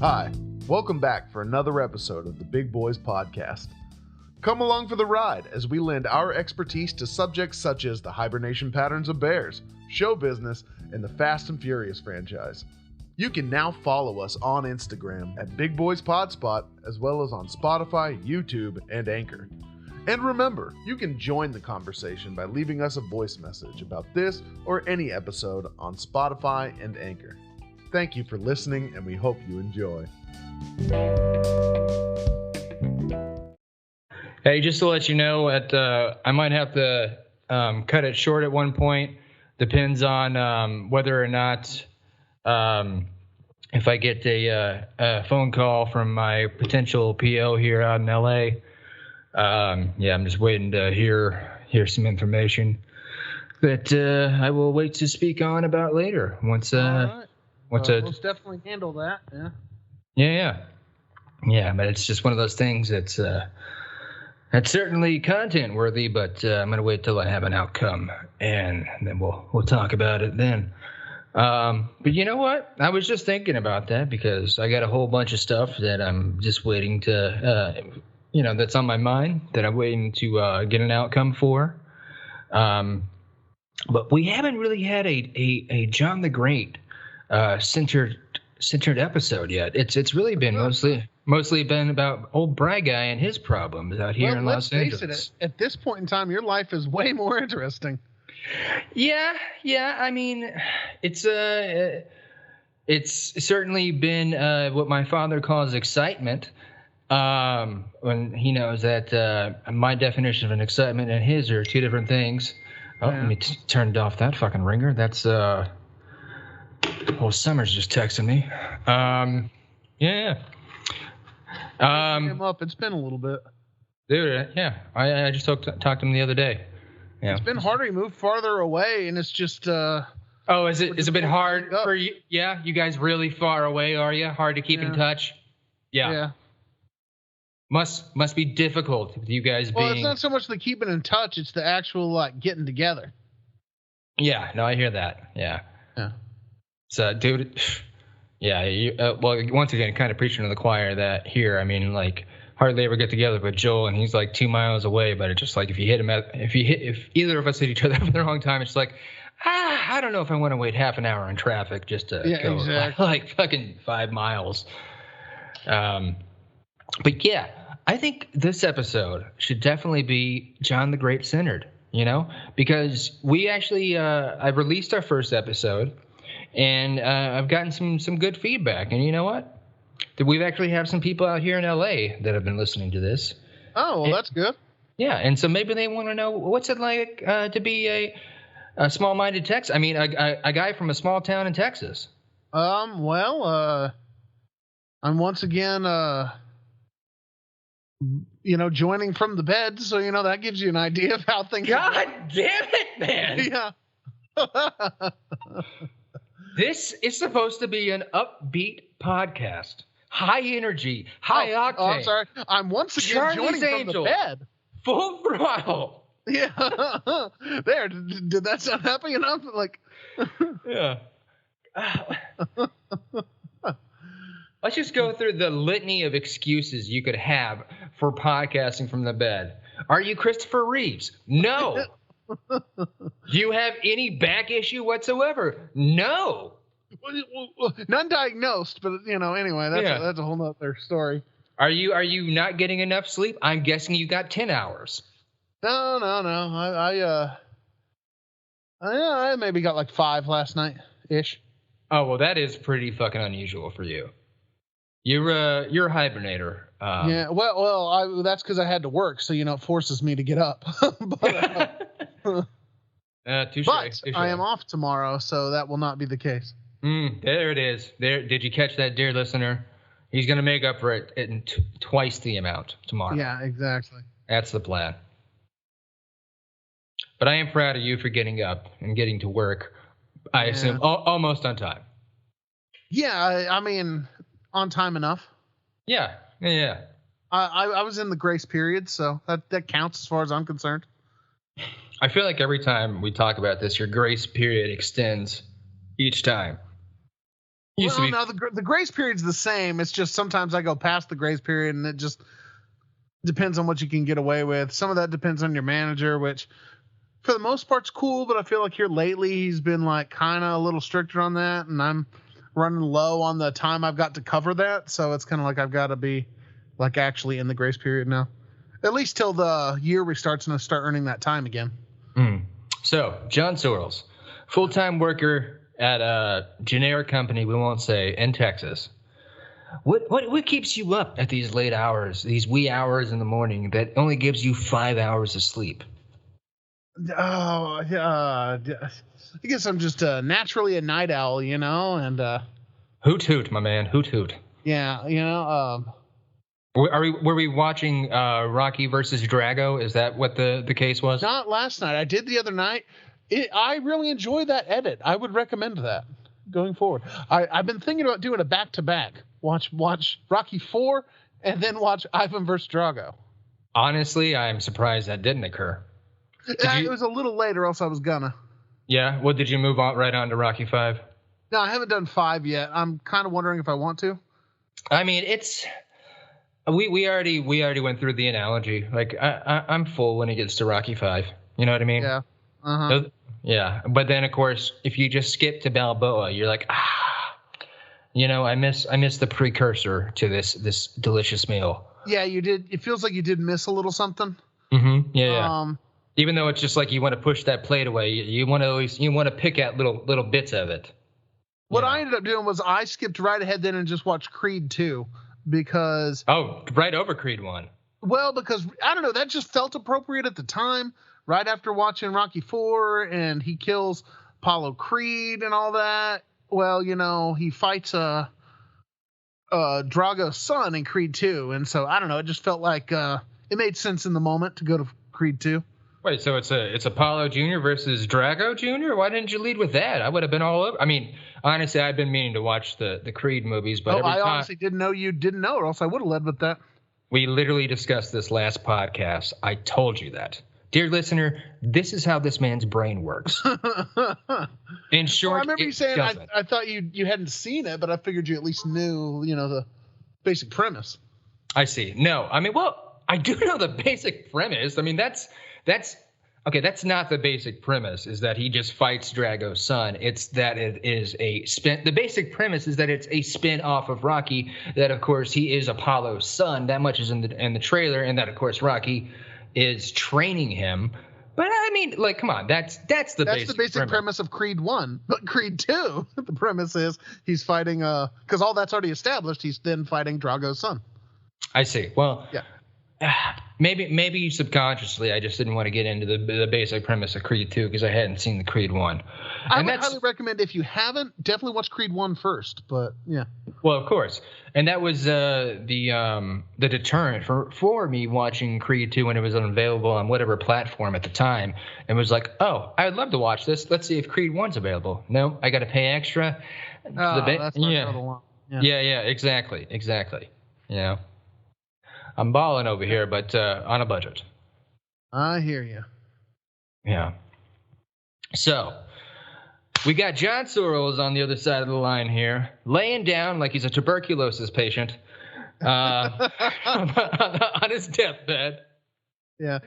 Hi, welcome back for another episode of the Big Boys Podcast. Come along for the ride as we lend our expertise to subjects such as the hibernation patterns of bears, show business, and the Fast and Furious franchise. You can now follow us on Instagram at Big Boys Podspot, as well as on Spotify, YouTube, and Anchor. And remember, you can join the conversation by leaving us a voice message about this or any episode on Spotify and Anchor. Thank you for listening, and we hope you enjoy. Hey, just to let you know, I might have to cut it short at one point. Depends on whether or not if I get a phone call from my potential PO here out in LA. I'm just waiting to hear some information that I will wait to speak on about later. Once let's definitely handle that. Yeah. Yeah, but it's just one of those things that's certainly content worthy, but I'm gonna wait till I have an outcome, and then we'll talk about it then. But you know what? I was just thinking about that because I got a whole bunch of stuff that I'm just waiting to, that's on my mind that I'm waiting to get an outcome for. But we haven't really had a John the Great centered episode yet. It's really been mostly been about old Bry Guy and his problems out here in Los Angeles. Let's face it, at this point in time, your life is way more interesting. Yeah. I mean, it's certainly been what my father calls excitement. When he knows that my definition of an excitement and his are two different things. Oh, yeah. Let me turn off that fucking ringer. That's Summer's just texting me. Yeah. Him up. It's been a little bit. Dude, yeah. I just talked to him the other day. Yeah. It's been harder. He moved farther away, and it's just. Oh, is it been hard for you? Yeah, you guys really far away, are you? Hard to keep in touch. Yeah. Must be difficult with you guys being. Well, it's not so much the keeping in touch; it's the actual getting together. Yeah. No, I hear that. Yeah. Yeah. So, dude. Yeah, once again, kind of preaching to the choir that here, I mean, hardly ever get together with Joel, and he's 2 miles away. But it's just if you hit him if either of us hit each other at the wrong time, it's I don't know if I want to wait half an hour in traffic just to go exactly. Fucking 5 miles. But yeah, I think this episode should definitely be John the Great centered. Because we actually I released our first episode. And I've gotten some good feedback. And you know what? We've actually have some people out here in L.A. that have been listening to this. Oh, well, that's good. Yeah, and so maybe they want to know what's it like to be a small-minded Texan. I mean, a guy from a small town in Texas. I'm once again, joining from the bed. So, that gives you an idea of how things God damn it, man. Yeah. This is supposed to be an upbeat podcast. High energy, high octane. Oh, I'm sorry. I'm once again Charlie's joining Angels. from the bed. Full throttle. Yeah. There. Did that sound happy enough? Yeah. Let's just go through the litany of excuses you could have for podcasting from the bed. Are you Christopher Reeves? No. You have any back issue whatsoever? No. None diagnosed, but anyway, that's a whole nother story. Are you not getting enough sleep? I'm guessing you got 10 hours. No. I maybe got 5 last night ish. Oh well, that is pretty fucking unusual for you. You're a hibernator. Yeah. Well, that's because I had to work, so it forces me to get up. Touche. I am off tomorrow, so that will not be the case. There it is. There. Did you catch that, dear listener? He's going to make up for it in twice the amount tomorrow. Yeah, exactly. That's the plan. But I am proud of you for getting up and getting to work. I assume almost on time. Yeah, I mean, on time enough. Yeah. I was in the grace period, so that counts as far as I'm concerned. I feel like every time we talk about this, your grace period extends each time. Used to be. No, the grace period's the same. It's just sometimes I go past the grace period, and it just depends on what you can get away with. Some of that depends on your manager, which for the most part's cool, but I feel like here lately he's been like kind of a little stricter on that, and I'm running low on the time I've got to cover that. So it's kind of like I've got to be like actually in the grace period now, at least till the year restarts and I start earning that time again. So John Sorrells, full-time worker at a generic company, we won't say, in Texas. What keeps you up at these late hours, these wee hours in the morning that only gives you 5 hours of sleep? Oh, I guess I'm just naturally a night owl, and Hoot hoot, my man, hoot hoot. Yeah, Were we watching Rocky versus Drago? Is that what the case was? Not last night. I did the other night. I really enjoyed that edit. I would recommend that going forward. I've been thinking about doing a back-to-back. Watch Rocky 4 and then watch Ivan vs. Drago. Honestly, I'm surprised that didn't occur. It was a little later, else I was gonna. Yeah? What, did you move on right on to Rocky 5? No, I haven't done 5 yet. I'm kind of wondering if I want to. I mean, it's... We already went through the analogy. Like, I'm full when it gets to Rocky 5. You know what I mean? Yeah. Uh-huh. Yeah. But then, of course, if you just skip to Balboa, you're like, I miss the precursor to this delicious meal. Yeah, you did. It feels like you did miss a little something. Mm-hmm. Yeah. Even though it's just like you want to push that plate away, you want to pick at little bits of it. What I ended up doing was I skipped right ahead then and just watched Creed 2 because... Oh, right over Creed 1. Well, because, I don't know, that just felt appropriate at the time, right after watching Rocky 4 and he kills Apollo Creed and all that. Well, he fights Drago's son in Creed 2. And so, I don't know, it just felt like it made sense in the moment to go to Creed 2. Wait, so it's Apollo Jr. versus Drago Jr.? Why didn't you lead with that? I would have been all over. I mean, honestly, I've been meaning to watch the Creed movies, but I honestly didn't know you didn't know, or else I would have led with that. We literally discussed this last podcast. I told you that. Dear listener, this is how this man's brain works. In short, I remember you saying I thought you hadn't seen it, but I figured you at least knew, the basic premise. I see. No, I mean, well, I do know the basic premise. I mean, that's okay. That's not the basic premise. Is that he just fights Drago's son? It's that it is a spin. The basic premise is that it's a spin off of Rocky. That of course he is Apollo's son. That much is in the trailer, and that of course Rocky is training him. But I mean, like, come on, that's the basic premise of Creed 1. But Creed 2, the premise is he's fighting because all that's already established. He's then fighting Drago's son. I see. Well, yeah. Maybe subconsciously I just didn't want to get into the basic premise of Creed 2 because I hadn't seen the Creed 1. I would highly recommend, if you haven't, definitely watch Creed 1 first. But yeah. Well, of course, and that was the deterrent for me watching Creed 2 when it was available on whatever platform at the time. And was like, oh, I would love to watch this. Let's see if Creed 1's available. No, I got to pay extra. That's yeah, exactly. Yeah. I'm balling over here, but on a budget. I hear you. Yeah. So, we got John Sorrells on the other side of the line here, laying down like he's a tuberculosis patient on his deathbed. Yeah.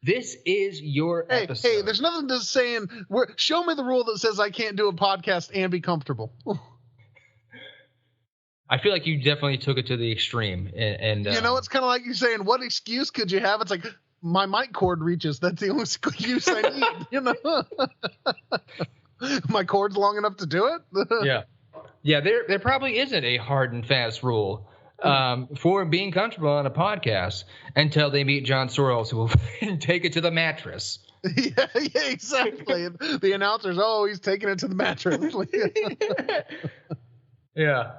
This is your episode. Hey, there's nothing to saying, show me the rule that says I can't do a podcast and be comfortable. I feel like you definitely took it to the extreme. And it's kind of like you saying, what excuse could you have? It's like, my mic cord reaches. That's the only excuse I need, My cord's long enough to do it? Yeah, there probably isn't a hard and fast rule for being comfortable on a podcast until they meet John Sorrells, who will take it to the mattress. Yeah, exactly. The announcer's, he's taking it to the mattress. Yeah.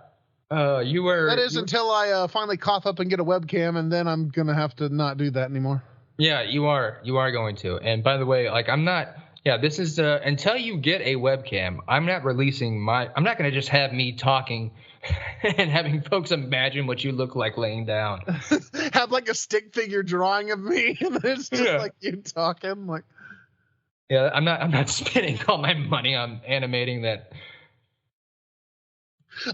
Until I finally cough up and get a webcam, and then I'm gonna have to not do that anymore. Yeah, you are going to. And by the way, like, I'm not. Yeah, this is until you get a webcam. I'm not releasing I'm not gonna just have me talking and having folks imagine what you look like laying down. Have like a stick figure drawing of me, and it's just like you talking. Like, yeah, I'm not spending all my money on animating that.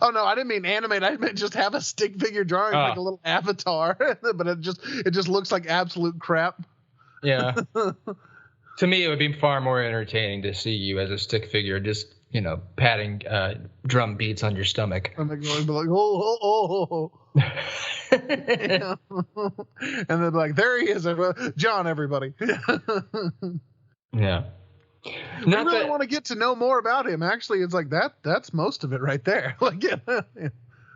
Oh no, I didn't mean animate. I meant just have a stick figure drawing like a little avatar, but it just looks like absolute crap. Yeah. To me, it would be far more entertaining to see you as a stick figure, just patting drum beats on your stomach. And they're going to be like, oh. Yeah. And then like, there he is, John. Everybody. Yeah. I really want to get to know more about him. Actually, it's like that's most of it right there. Like, yeah.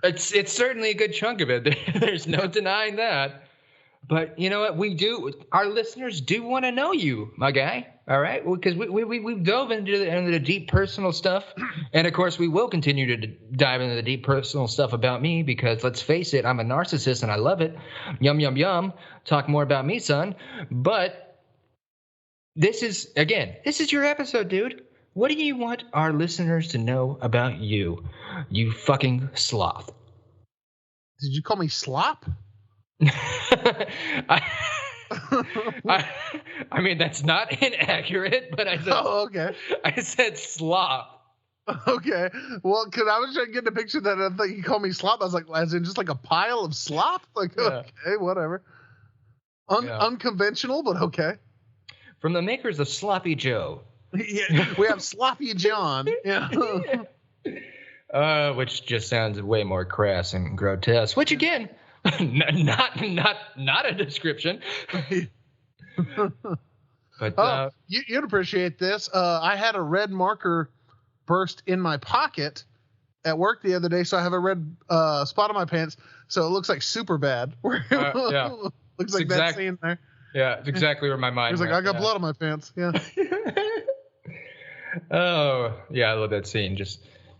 It's certainly a good chunk of it. There's no denying that. But you know what? Our listeners do want to know you, my guy. All right? Because we've dove into the deep personal stuff. And of course, we will continue to dive into the deep personal stuff about me because let's face it, I'm a narcissist and I love it. Yum, yum, yum. Talk more about me, son. But this is your episode, dude. What do you want our listeners to know about you, you fucking sloth? Did you call me slop? I mean, that's not inaccurate, but I said, okay. I said slop. Okay. Well, because I was trying to get a picture that I thought you called me slop. I was like, as in just like a pile of slop? Like, yeah. Okay, whatever. Unconventional, but okay. From the makers of Sloppy Joe. Yeah, we have Sloppy John. Yeah. Which just sounds way more crass and grotesque. Which again, not a description. But you'd appreciate this. I had a red marker burst in my pocket at work the other day, so I have a red spot on my pants, so it looks like super bad. Yeah, looks like that scene there. Yeah, it's exactly where my mind was. Like, I got blood on my pants. Yeah. Oh, yeah, I love that scene.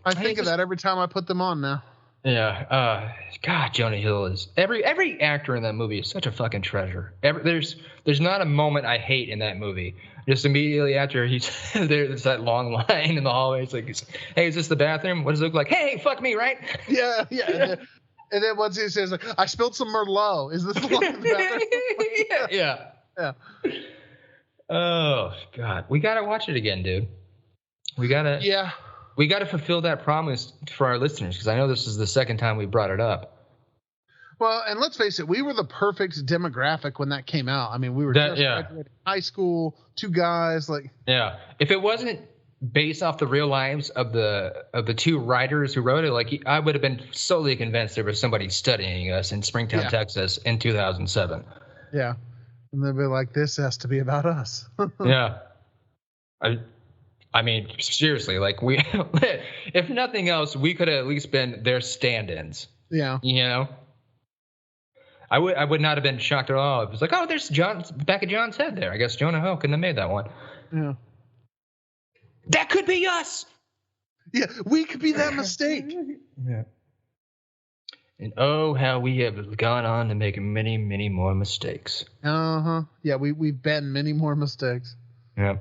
I think of that every time I put them on now. Yeah. God, Jonah Hill is every actor in that movie is such a fucking treasure. There's not a moment I hate in that movie. Just immediately after there's that long line in the hallway. It's like, hey, is this the bathroom? What does it look like? Hey, fuck me, right? Yeah. And then once he says, like, I spilled some Merlot. Is this the line in the bathroom? Yeah. Oh God, we gotta watch it again, dude. We gotta fulfill that promise for our listeners because I know this is the second time we brought it up. Well, and let's face it, we were the perfect demographic when that came out. I mean, we were just graduating high school, two guys, like. Yeah, if it wasn't based off the real lives of the two writers who wrote it, like I would have been solely convinced there was somebody studying us in Springtown, Texas, in 2007. Yeah, and they'd be like, "This has to be about us." Yeah, I mean, seriously, like we, if nothing else, we could have at least been their stand-ins. Yeah, you know. I would not have been shocked at all. It was like, oh, there's back of John's head there. I guess Jonah Hill couldn't have made that one. Yeah. That could be us. Yeah, we could be that mistake. Yeah. And oh, how we have gone on to make many, many more mistakes. Uh-huh. Yeah, we've been many more mistakes. Yeah.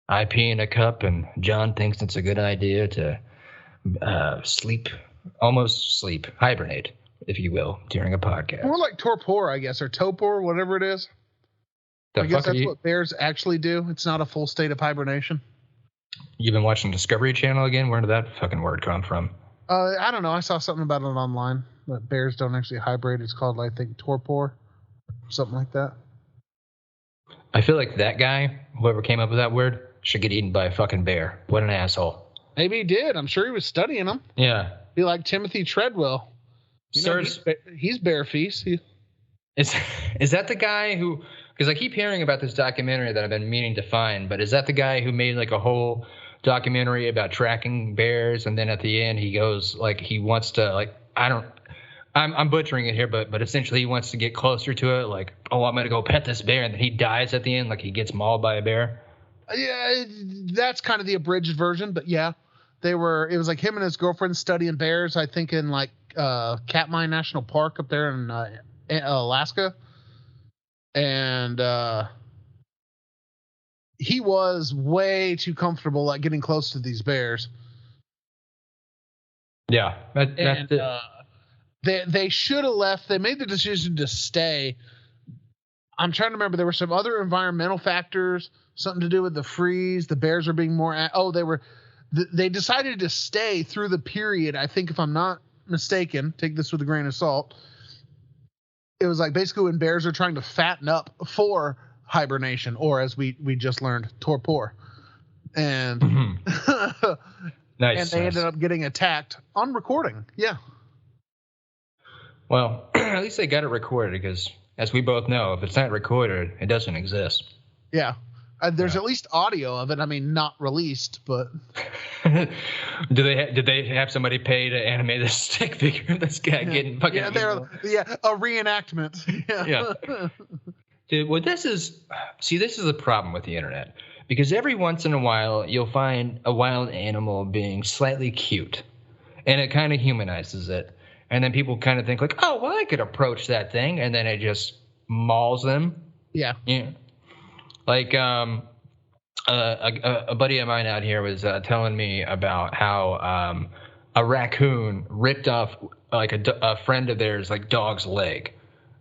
I pee in a cup, and John thinks it's a good idea to hibernate, if you will, during a podcast. More like torpor, I guess, or topor, whatever it is. I guess that's what bears actually do. It's not a full state of hibernation. You've been watching Discovery Channel again? Where did that fucking word come from? I don't know. I saw something about it online. That bears don't actually hibernate. It's called, I think, torpor. Something like that. I feel like that guy, whoever came up with that word, should get eaten by a fucking bear. What an asshole. Maybe he did. I'm sure he was studying them. Yeah. Be like Timothy Treadwell. He's bear feast. Is that the guy who... Because I keep hearing about this documentary that I've been meaning to find, but is that the guy who made like a whole documentary about tracking bears, and then at the end he goes like he wants to like I'm butchering it here, but essentially he wants to get closer to it, like, oh, I'm gonna go pet this bear, and then he dies at the end, like he gets mauled by a bear. Yeah, that's kind of the abridged version, but yeah, it was like him and his girlfriend studying bears, I think in like Katmai National Park up there in Alaska. And he was way too comfortable like getting close to these bears. Yeah. They should have left. They made the decision to stay. I'm trying to remember. There were some other environmental factors, something to do with the freeze. The bears are being more. they decided to stay through the period. I think, if I'm not mistaken, take this with a grain of salt, it was like basically when bears are trying to fatten up for hibernation, or as we just learned, torpor. And nice. And they ended up getting attacked on recording. Yeah. Well, at least they got it recorded, because as we both know, if it's not recorded, it doesn't exist. Yeah. There's at least audio of it. I mean, not released, but did they have somebody pay to animate the stick figure of this guy getting fucking? Yeah, a reenactment. Yeah. Dude, well, this is the problem with the internet, because every once in a while you'll find a wild animal being slightly cute, and it kind of humanizes it, and then people kind of think like, oh, well, I could approach that thing, and then it just mauls them. Yeah. Yeah. Like a buddy of mine out here was telling me about how a raccoon ripped off like a friend of theirs like dog's leg,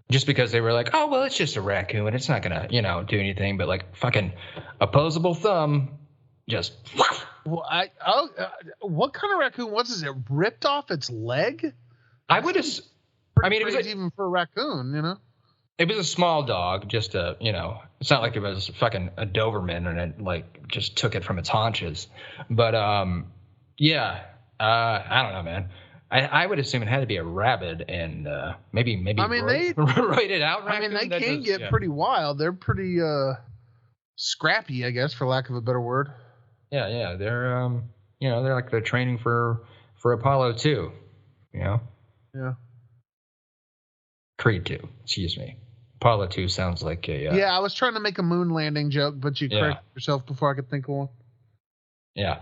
just because they were like, oh well, it's just a raccoon, it's not gonna do anything, but like fucking opposable thumb, just. Well, what kind of raccoon was it? It ripped off its leg? I would have. I mean, it was like, even for a raccoon, It was a small dog, just it's not like it was fucking a Doberman and it like just took it from its haunches. But yeah, I don't know, man. I would assume it had to be a rabid and maybe. I mean, they write it out. I mean, they can get pretty wild. They're pretty scrappy, I guess, for lack of a better word. Yeah, they're they're like they're training for Apollo 2, Yeah. Creed 2, excuse me. Apollo 2 sounds like a... yeah, I was trying to make a moon landing joke, but you corrected yourself before I could think of one. Yeah.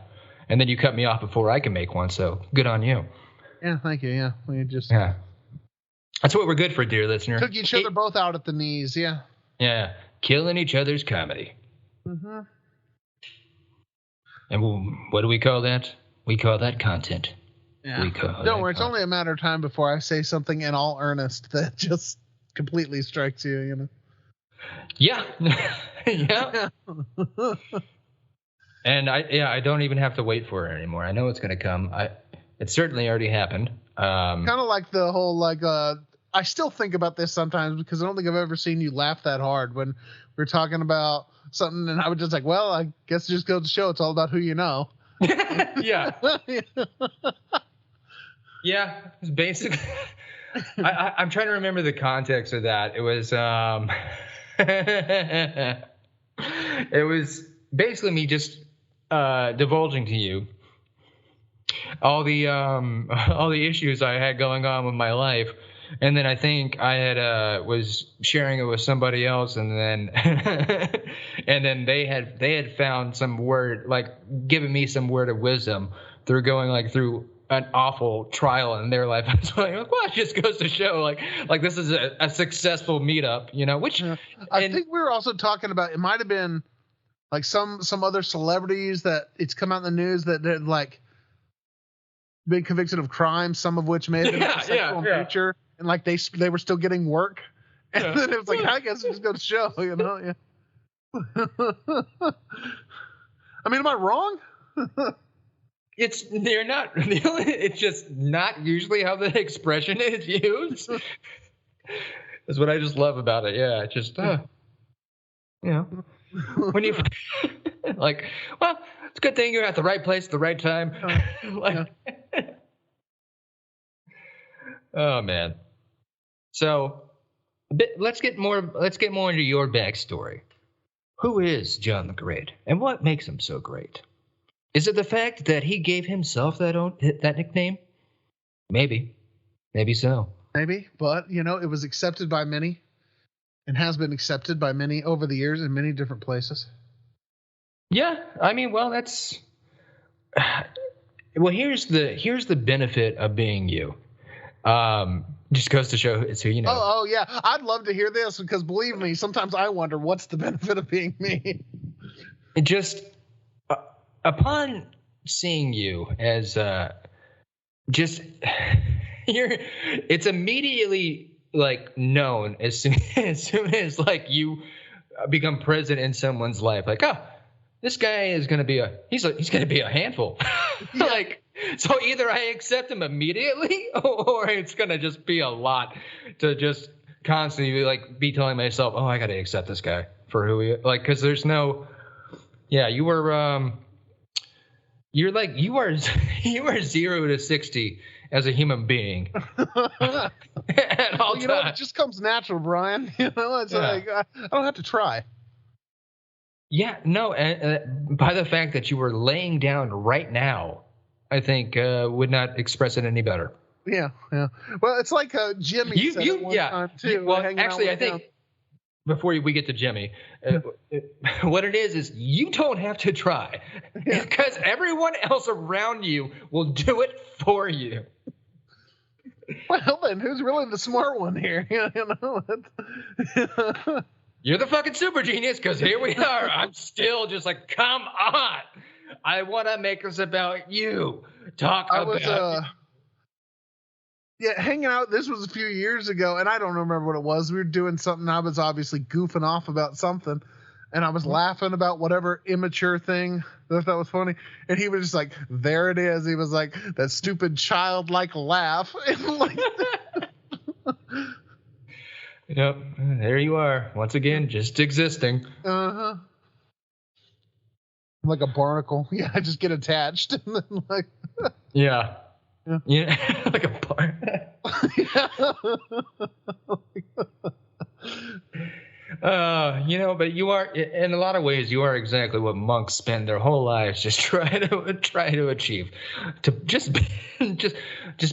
And then you cut me off before I could make one, so good on you. Yeah, thank you, yeah. We just... Yeah. That's what we're good for, dear listener. Took each other both out at the knees, yeah. Yeah. Killing each other's comedy. Mm-hmm. And what do we call that? We call that content. Yeah. Don't worry, it's only a matter of time before I say something in all earnest that just completely strikes you, Yeah. Yeah. And I don't even have to wait for it anymore. I know it's going to come. It certainly already happened. Kind of like the whole I still think about this sometimes, because I don't think I've ever seen you laugh that hard when we're talking about something, and I was just like, well, I guess it just goes to show it's all about who you know. Yeah. Yeah, it's basically. I'm trying to remember the context of that. It was it was basically me just divulging to you all the issues I had going on with my life, and then I think I had was sharing it with somebody else, and then and then they had found some word, like giving me some word of wisdom through going through an awful trial in their life. I was like, well, it just goes to show like this is a successful meetup, which I think we were also talking about, it might have been like some other celebrities that it's come out in the news that they're like been convicted of crimes, some of which may have been sexual in nature, and like they were still getting work, and then it was like, I guess it just goes to show, yeah. I mean, am I wrong? They're not. It's just not usually how the expression is used. That's what I just love about it. Yeah, just when you like, well, it's a good thing you're at the right place at the right time. Oh man. So, let's get more into your backstory. Who is John the Great, and what makes him so great? Is it the fact that he gave himself that nickname? Maybe so. Maybe, but it was accepted by many, and has been accepted by many over the years in many different places. Yeah, I mean, well, that's here's the benefit of being you. Just goes to show it's who you know. Oh yeah, I'd love to hear this, because believe me, sometimes I wonder what's the benefit of being me. It just. Upon seeing you as just it's immediately like known as soon as like you become present in someone's life. Like, oh, this guy is going to be he's going to be a handful. Like, so either I accept him immediately or it's going to just be a lot to just constantly like be telling myself, oh, I got to accept this guy for who he is. Like, cause there's no, yeah, you are 0 to 60 as a human being. At all you know, it just comes natural, Brian. You know, it's like I don't have to try. Yeah, no, by the fact that you were laying down right now, I think would not express it any better. Yeah. Well, it's like Jimmy said at one time too. Well, actually, I think before we get to Jimmy, what it is you don't have to try because everyone else around you will do it for you. Well, then, who's really the smart one here? You know, you're the fucking super genius because here we are. I'm still just like, come on. I want to make this about you. Hanging out. This was a few years ago, and I don't remember what it was. We were doing something. I was obviously goofing off about something, and I was laughing about whatever immature thing that I thought was funny. And he was just like, "There it is." He was like, "That stupid childlike laugh." And like, yep, there you are once again, just existing. Like a barnacle. Yeah, I just get attached, and then like. Yeah. Like a bar. But you are, in a lot of ways, you are exactly what monks spend their whole lives just trying to achieve, to just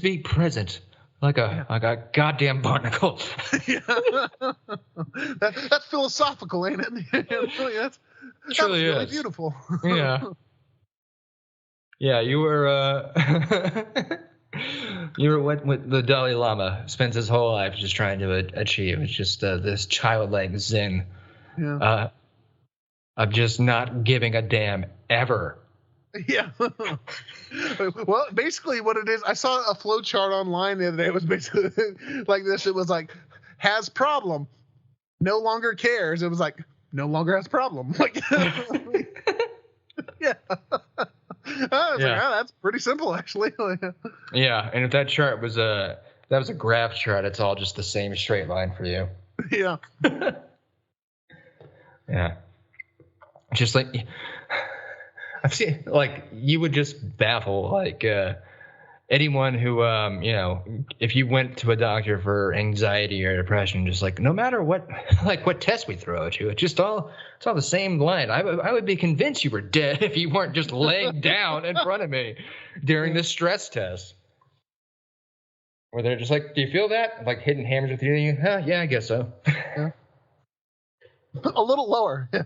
be present, like a goddamn barnacle. That's philosophical, ain't it? That's truly really beautiful. Yeah. Yeah, you were what the Dalai Lama spends his whole life just trying to achieve. It's just this childlike zen of just not giving a damn ever. Yeah. Well, basically what it is, I saw a flow chart online the other day. It was basically like this. It was like, has problem, no longer cares. It was like, no longer has problem. Like, yeah. I was like, that's pretty simple, actually. Yeah, and if that chart was a graph chart, it's all just the same straight line for you. Yeah. Yeah. Just like I've seen, like, you would just baffle like anyone who if you went to a doctor for anxiety or depression, just like no matter what test we throw at you, it's all the same line. I would be convinced you were dead if you weren't just laying down in front of me during the stress test. Where they're just like, do you feel that? Like hitting hammers with you? Yeah, I guess so. Yeah. A little lower. Yeah.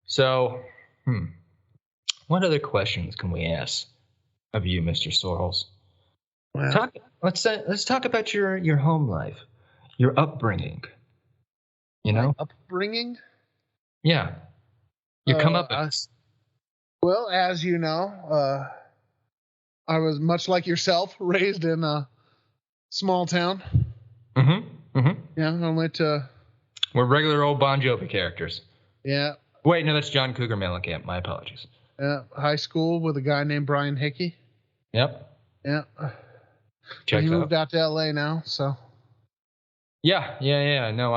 So, what other questions can we ask of you, Mr. Sorrels? Well, let's talk about your home life, your upbringing. You know, upbringing. Yeah, you come up. Well, as you know, I was much like yourself, raised in a small town. Yeah, I went to. We're regular old Bon Jovi characters. Yeah. Wait, no, that's John Cougar Mellencamp. My apologies. Yeah, high school with a guy named Brian Hickey. Yep. Yeah. He moved out to LA now, so. Yeah. No,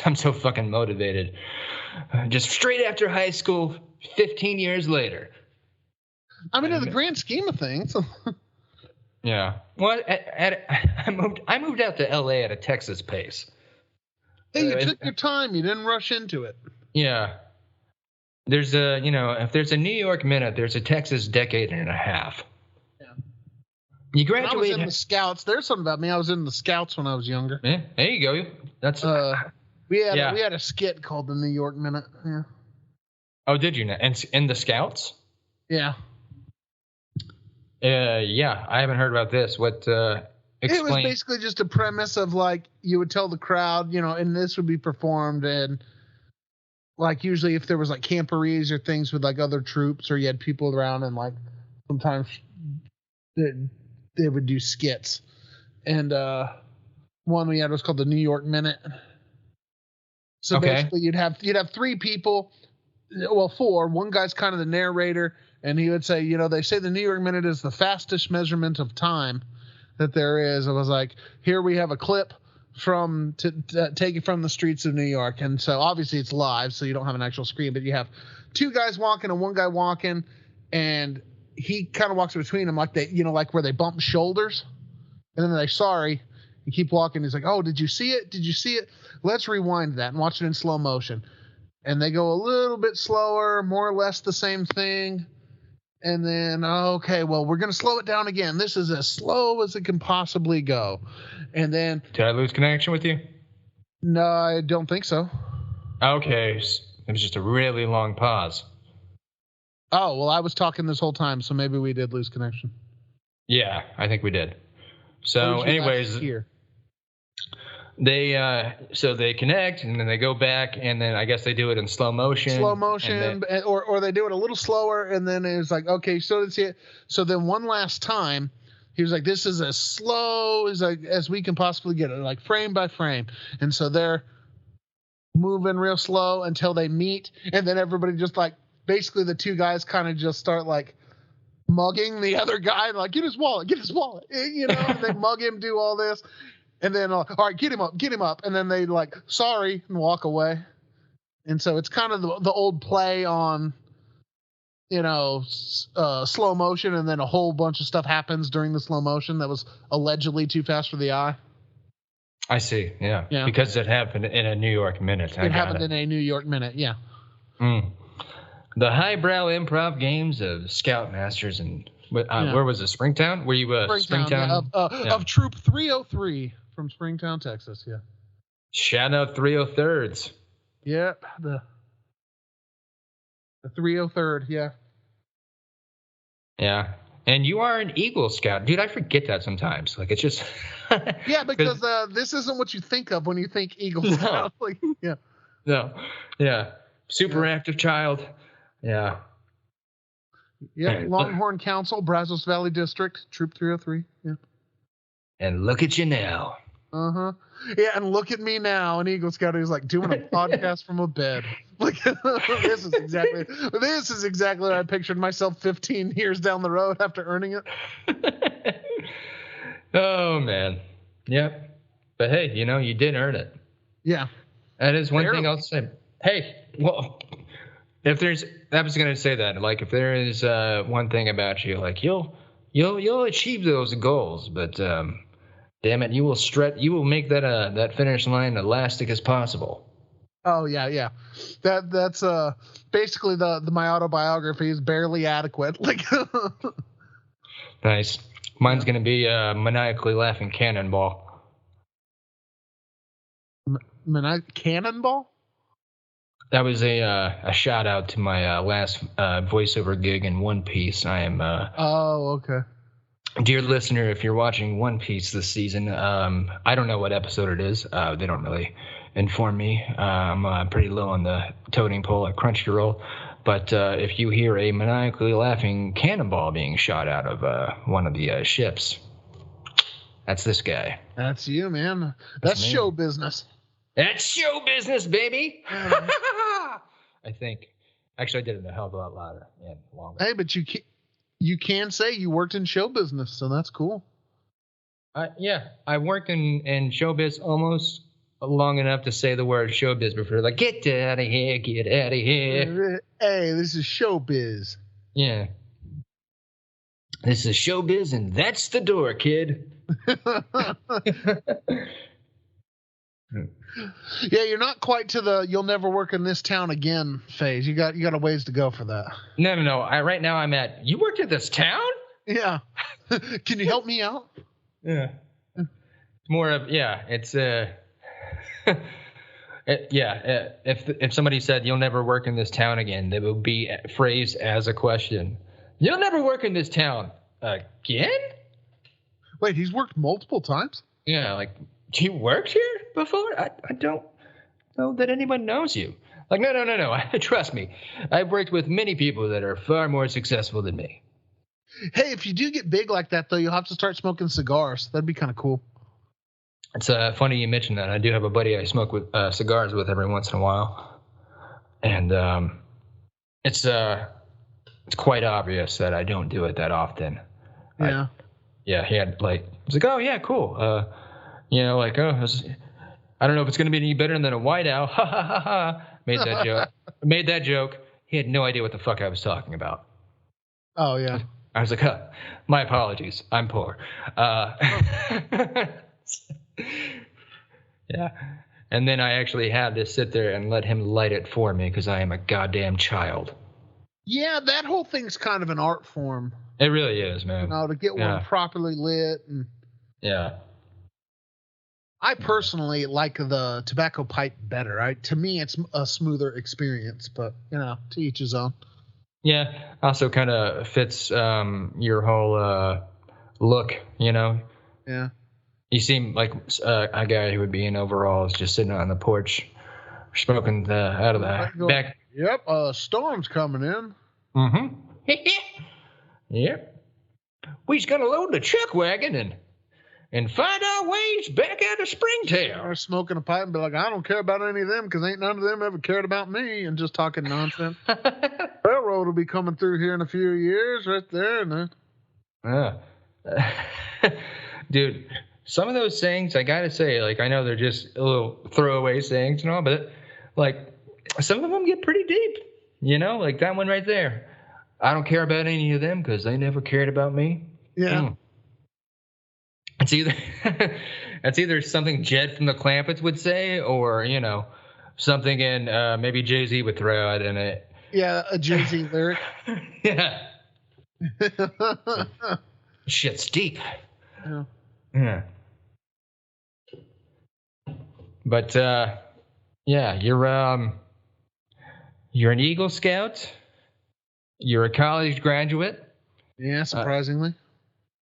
I'm so fucking motivated. Just straight after high school, 15 years later. I mean, in the grand scheme of things. Yeah. Well, I moved out to LA at a Texas pace. Hey, you took your time. You didn't rush into it. Yeah. There's if there's a New York minute, there's a Texas decade and a half. Yeah. You graduated. I was in the Scouts. There's something about me. I was in the Scouts when I was younger. Yeah, there you go. That's we had a skit called the New York Minute. Yeah. Oh, did you? And in the Scouts? Yeah. Yeah, I haven't heard about this. What? Explain. It was basically just a premise of like you would tell the crowd, and this would be performed, and like usually if there was like camporees or things with like other troops, or you had people around, and like sometimes they would do skits, and one we had was called the New York Minute. So basically, you'd have 3 people, well, 4. One guy's kind of the narrator, and he would say, you know, they say the New York Minute is the fastest measurement of time that there is. It was like, here we have a clip from take it from the streets of New York, and so obviously it's live, so you don't have an actual screen, but you have 2 guys walking and 1 guy walking, and he kind of walks between them like they, you know, like where they bump shoulders, and then they're sorry. You keep walking. He's like, oh, did you see it? Did you see it? Let's rewind that and watch it in slow motion. And they go a little bit slower, more or less the same thing. And then, okay, well, we're going to slow it down again. This is as slow as it can possibly go. And then... Did I lose connection with you? No, I don't think so. Okay. It was just a really long pause. Oh, well, I was talking this whole time, so maybe we did lose connection. Yeah, I think we did. So anyways, they connect, and then they go back, and then I guess they do it in slow motion. Or they do it a little slower, and then it's like, okay, so let's see it. So then one last time, he was like, this is as slow as we can possibly get it, like frame by frame. And so they're moving real slow until they meet, and then everybody just like, basically the 2 guys kind of just start like mugging the other guy, like, get his wallet, you know, and they mug him, do all this. And then, all right, get him up. And then they like, sorry, and walk away. And so it's kind of the old play on, you know, slow motion. And then a whole bunch of stuff happens during the slow motion that was allegedly too fast for the eye. I see. Yeah. Because it happened in a New York Minute. It happened in a New York Minute. Yeah. The highbrow improv games of Scoutmasters and where was it? Springtown? Were you Springtown? Yeah, of Troop 303 from Springtown, Texas. Yeah. Shout out 303rds. Yep. The 303rd. Yeah. Yeah. And you are an Eagle Scout. Dude, I forget that sometimes. Like, it's just... Yeah, because this isn't what you think of when you think Eagle Scout. Like, yeah. No. Yeah. Super active child. Yeah. Yeah, Longhorn Council, Brazos Valley District, Troop 303. Yeah. And look at you now. Uh-huh. Yeah, and look at me now, an Eagle Scout who's like doing a podcast from a bed. Like, this is exactly what I pictured myself 15 years down the road after earning it. Oh, man. Yep. But hey, you know, you did earn it. Yeah. That is one thing I'll say. Hey, well, if there's, I was going to say that, like, if there is one thing about you, like, you'll achieve those goals, but damn it, you will make that finish line elastic as possible. Oh yeah. That's basically my autobiography is barely adequate. Like, nice. Mine's going to be maniacally laughing cannonball. Cannonball? That was a shout out to my last voiceover gig in One Piece. I am. Oh, okay. Dear listener, if you're watching One Piece this season, I don't know what episode it is. They don't really inform me. I'm pretty low on the totem pole at Crunchyroll. But if you hear a maniacally laughing cannonball being shot out of one of the ships, that's this guy. That's you, man. That's show business. That's show business, baby. I think. Actually, I did it a hell of a lot louder and longer. Hey, but you can say you worked in show business, so that's cool. Yeah, I worked in showbiz almost long enough to say the word showbiz before. Like, get out of here, get out of here. Hey, this is showbiz. Yeah. This is showbiz, and that's the door, kid. Yeah, you're not quite to the "you'll never work in this town again" phase. You got a ways to go for that. No. Right now I'm at, you worked at this town? Yeah. Can you help me out? Yeah. It's more of, yeah, it's if somebody said you'll never work in this town again, that would be phrased as a question. You'll never work in this town again? Wait, he's worked multiple times? Yeah, like, you worked here before? I don't know that anyone knows you. Like, no. Trust me. I've worked with many people that are far more successful than me. Hey, if you do get big like that, though, you'll have to start smoking cigars. That'd be kind of cool. It's funny you mentioned that. I do have a buddy I smoke with cigars with every once in a while, and it's quite obvious that I don't do it that often. Yeah. He had like, he's like, oh yeah, cool. I don't know if it's gonna be any better than a white owl. Ha ha ha ha. Made that joke. He had no idea what the fuck I was talking about. Oh yeah. I was like, my apologies. I'm poor. Yeah. And then I actually had to sit there and let him light it for me because I am a goddamn child. Yeah, that whole thing's kind of an art form. It really is, man. To get one properly lit. And yeah. I personally like the tobacco pipe better. To me, it's a smoother experience, but, to each his own. Yeah. Also kind of fits your whole look, Yeah. You seem like a guy who would be in overalls just sitting on the porch smoking out of the back. Yep, storm's coming in. Mm-hmm. Yep. We just gotta load the chuck wagon and find our ways back out of Springtown. Or smoking a pipe and be like, I don't care about any of them because ain't none of them ever cared about me, and just talking nonsense. Railroad will be coming through here in a few years right there. And then... Dude, some of those sayings, I gotta say, like, I know they're just a little throwaway sayings and all, but, like, some of them get pretty deep, like that one right there. I don't care about any of them because they never cared about me. Yeah. It's either something Jed from the Clampets would say, or something in maybe Jay-Z would throw out in it. Yeah, a Jay-Z lyric. Yeah. Shit's deep. Yeah. But you're an Eagle Scout. You're a college graduate. Yeah, surprisingly.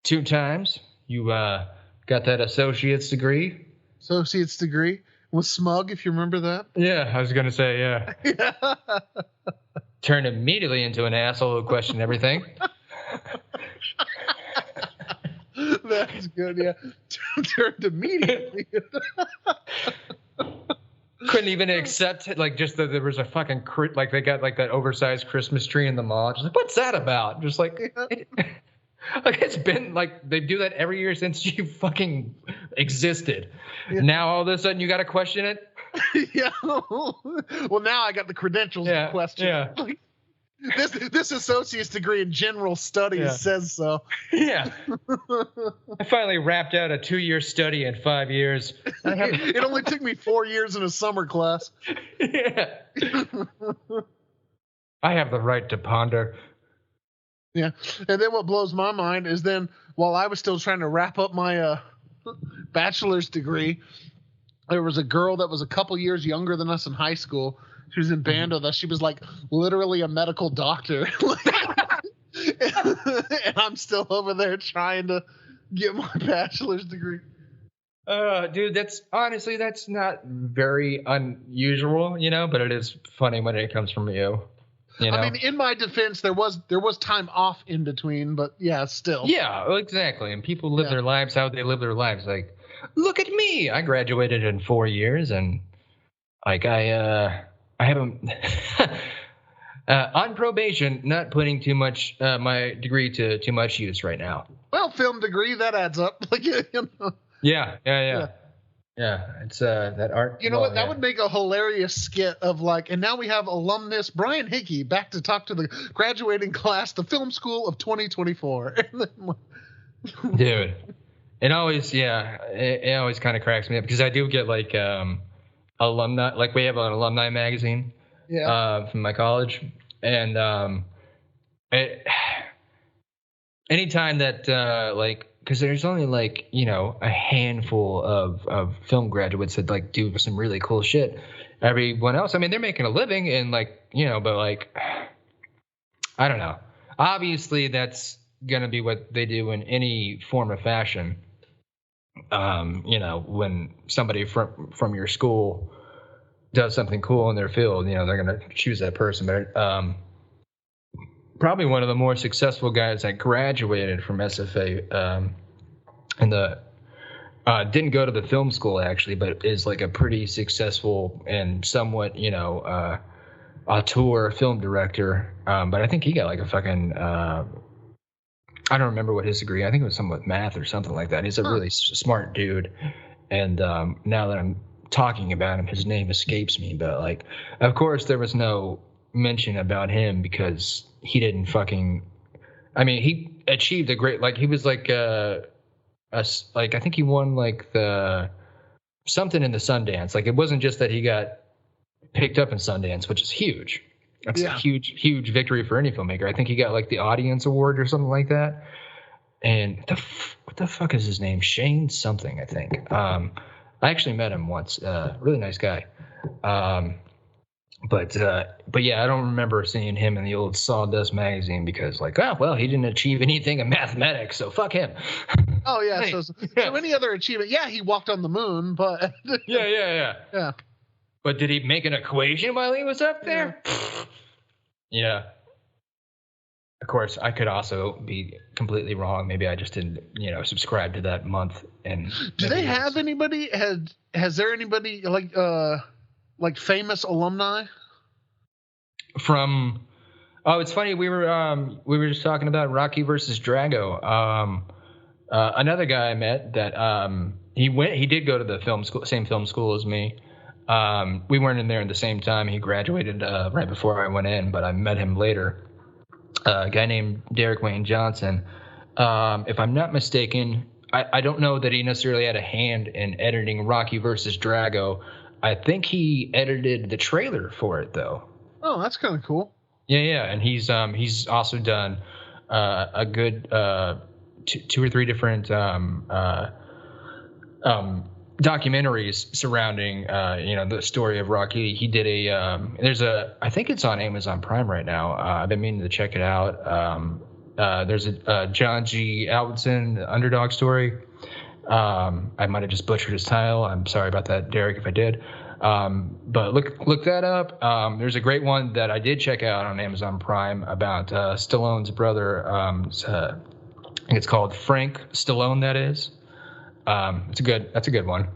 2 times. You got that associate's degree. Associate's degree with Smug, if you remember that. Yeah, I was going to say, yeah. Turned immediately into an asshole who questioned everything. That's good, yeah. Turned immediately. Couldn't even accept it, like, just that there was a fucking like they got like that oversized Christmas tree in the mall. Just like, what's that about? Just like, it's been like they do that every year since you fucking existed. Yeah. Now all of a sudden you got to question it. Yeah. Well, now I got the credentials to question. Yeah. Like, this associate's degree in general studies says so. Yeah. I finally wrapped out a 2-year study in 5 years. It only took me 4 years in a summer class. Yeah. I have the right to ponder. Yeah. And then what blows my mind is then while I was still trying to wrap up my bachelor's degree, there was a girl that was a couple years younger than us in high school. She was in band with us. She was like literally a medical doctor. And I'm still over there trying to get my bachelor's degree. Dude, that's not very unusual, but it is funny when it comes from you. I mean, in my defense, there was time off in between, but yeah, still. Yeah, exactly. And people live their lives how they live their lives. Like, look at me. I graduated in 4 years, and like I haven't on probation, not putting too much my degree to too much use right now. Well, film degree, that adds up. Like, Yeah. It's that art. You know what? That would make a hilarious skit of like, and now we have alumnus Brian Hickey back to talk to the graduating class, the film school of 2024. Dude, it always kind of cracks me up because I do get like alumni, like we have an alumni magazine from my college, and anytime that like, because there's only like a handful of film graduates that like do some really cool shit. Everyone else, I mean, they're making a living and like but like I don't know. Obviously, that's gonna be what they do in any form of fashion. When somebody from your school does something cool in their field, they're gonna choose that person. But probably one of the more successful guys that graduated from SFA in the Didn't go to the film school actually, but is like a pretty successful and somewhat, auteur film director. But I think he got like a fucking, I don't remember what his degree. I think it was something with math or something like that. He's a really smart dude. And now that I'm talking about him, his name escapes me. But like, of course, there was no mention about him because he didn't fucking. I mean, he achieved a great. Like he was like like I think he won like the something in the Sundance. Like it wasn't just that he got picked up in Sundance, which is huge. That's a huge victory for any filmmaker. I think he got like the audience award or something like that. And what the fuck is his name? Shane something, I think. I actually met him once. Really nice guy. But yeah, I don't remember seeing him in the old Sawdust magazine because like, oh, well, he didn't achieve anything in mathematics, so fuck him. Oh, yeah. So any other achievement? Yeah, he walked on the moon, but. Yeah. But did he make an equation while he was up there? Yeah. Of course, I could also be completely wrong. Maybe I just didn't, subscribe to that month. And do they have anybody? Has there anybody like famous alumni? From, it's funny. We were just talking about Rocky versus Drago. Another guy I met that he did go to the same film school as me. We weren't in there at the same time. He graduated right before I went in, but I met him later. A guy named Derek Wayne Johnson. If I'm not mistaken, I don't know that he necessarily had a hand in editing Rocky versus Drago. I think he edited the trailer for it, though. Oh, that's kind of cool. Yeah, and he's also done a good 2 or 3 different documentaries surrounding the story of Rocky. He did I think it's on Amazon Prime right now. I've been meaning to check it out. There's a John G. Alvinson Underdog story. I might have just butchered his title. I'm sorry about that, Derek, if I did. But look that up. There's a great one that I did check out on Amazon Prime about Stallone's brother. I think it's called Frank Stallone. That is. That's a good one.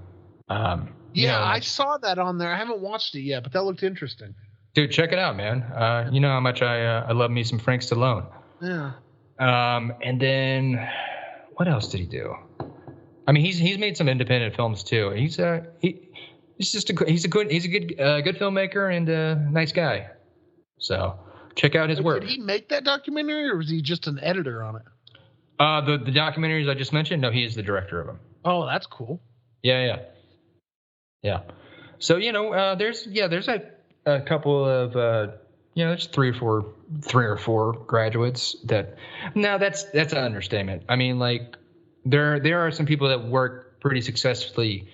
I saw that on there. I haven't watched it yet, but that looked interesting. Dude, check it out, man. You know how much I love me some Frank Stallone. Yeah. And then what else did he do? I mean, he's made some independent films too. He's a good filmmaker and a nice guy. So check out his work. Did he make that documentary, or was he just an editor on it? The documentaries I just mentioned. No, he is the director of them. Oh, that's cool. Yeah. So there's a couple of there's 3 or 4 graduates that. Now that's an understatement. I mean, like there are some people that work pretty successfully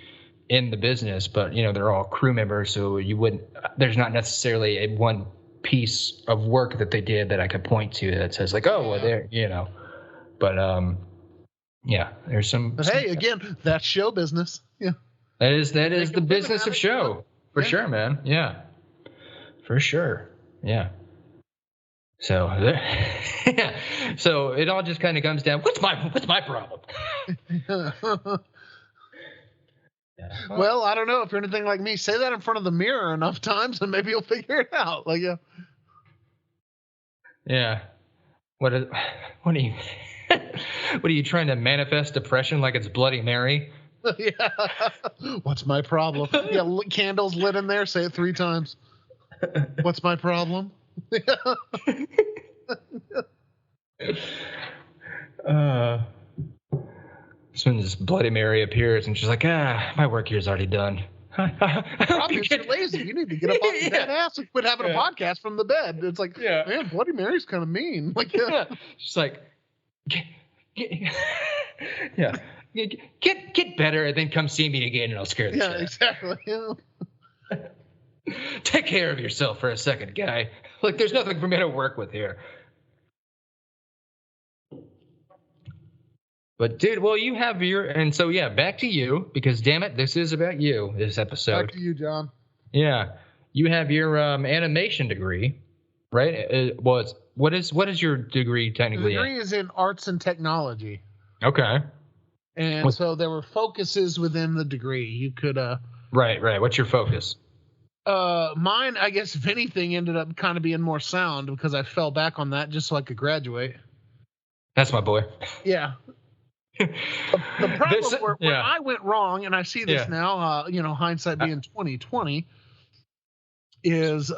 in the business, but they're all crew members, so there's not necessarily a one piece of work that they did that I could point to that says like, oh, well, there, but there's some. But hey, again, that's show business. Yeah, that is the business of show for sure, man. Yeah, for sure. Yeah. So so it all just kind of comes down. What's my problem? Well, I don't know. If you're anything like me, say that in front of the mirror enough times, and maybe you'll figure it out. Like, yeah. Yeah. What are you? What are you trying to manifest depression like it's Bloody Mary? Yeah. What's my problem? Yeah, candles lit in there. Say it 3 times. What's my problem? Soon as Bloody Mary appears and she's like, my work here's already done. Probably you're lazy. You need to get up off your dead ass and quit having a podcast from the bed. It's like, man, Bloody Mary's kind of mean. Like, she's like, get better and then come see me again and I'll scare the shit out. Exactly. Yeah. Take care of yourself for a second, guy. Like, there's nothing for me to work with here. But, dude, well, you have and so, back to you, because, damn it, this is about you, this episode. Back to you, John. Yeah. You have your animation degree, right? What is your degree technically? The degree is in arts and technology. Okay. And so there were focuses within the degree. You could Right. What's your focus? mine, I guess, if anything, ended up kind of being more sound because I fell back on that just so I could graduate. That's my boy. Yeah. The problem where I went wrong, and I see this now, hindsight being 2020, is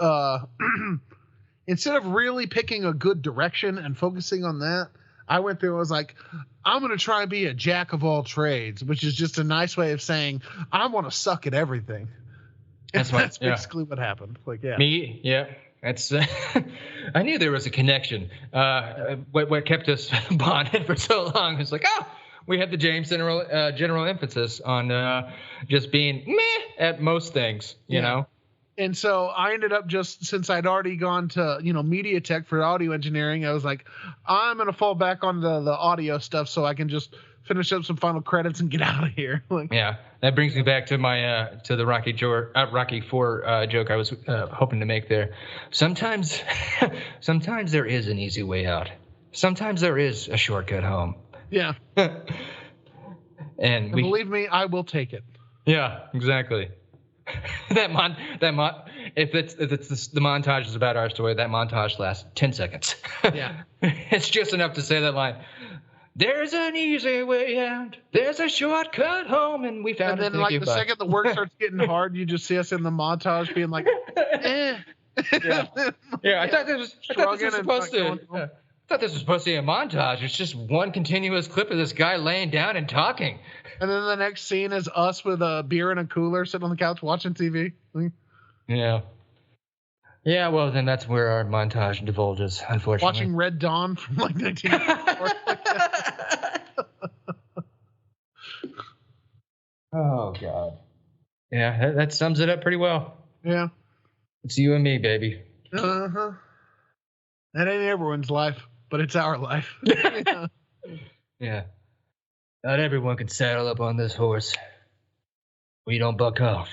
instead of really picking a good direction and focusing on that, I went through and was like, I'm going to try and be a jack of all trades, which is just a nice way of saying I want to suck at everything. That's basically what happened. Like, yeah. Me, yeah. That's. I knew there was a connection. What kept us bonded for so long was like, we had the James general emphasis on just being meh at most things, you know. And so I ended up since I'd already gone to, media tech for audio engineering, I was like, I'm going to fall back on the audio stuff so I can just finish up some final credits and get out of here. Yeah, that brings me back to my to the Rocky IV joke I was hoping to make there. Sometimes there is an easy way out. Sometimes there is a shortcut home. Yeah. and believe me, I will take it. Yeah, exactly. If it's the montage is about our story, that montage lasts 10 seconds. Yeah. It's just enough to say that line. There's an easy way out. There's a shortcut home, and we found it. And then, second the work starts getting hard, you just see us in the montage being like, eh. Yeah. I thought this was supposed to be a montage. It's just one continuous clip of this guy laying down and talking. And then the next scene is us with a beer and a cooler sitting on the couch watching TV. Yeah. Yeah, well, then that's where our montage divulges, unfortunately. Watching Red Dawn from 1994. Oh, God. Yeah, that sums it up pretty well. Yeah. It's you and me, baby. Uh-huh. That ain't everyone's life, but it's our life. Yeah. Not everyone can saddle up on this horse. We don't buck off.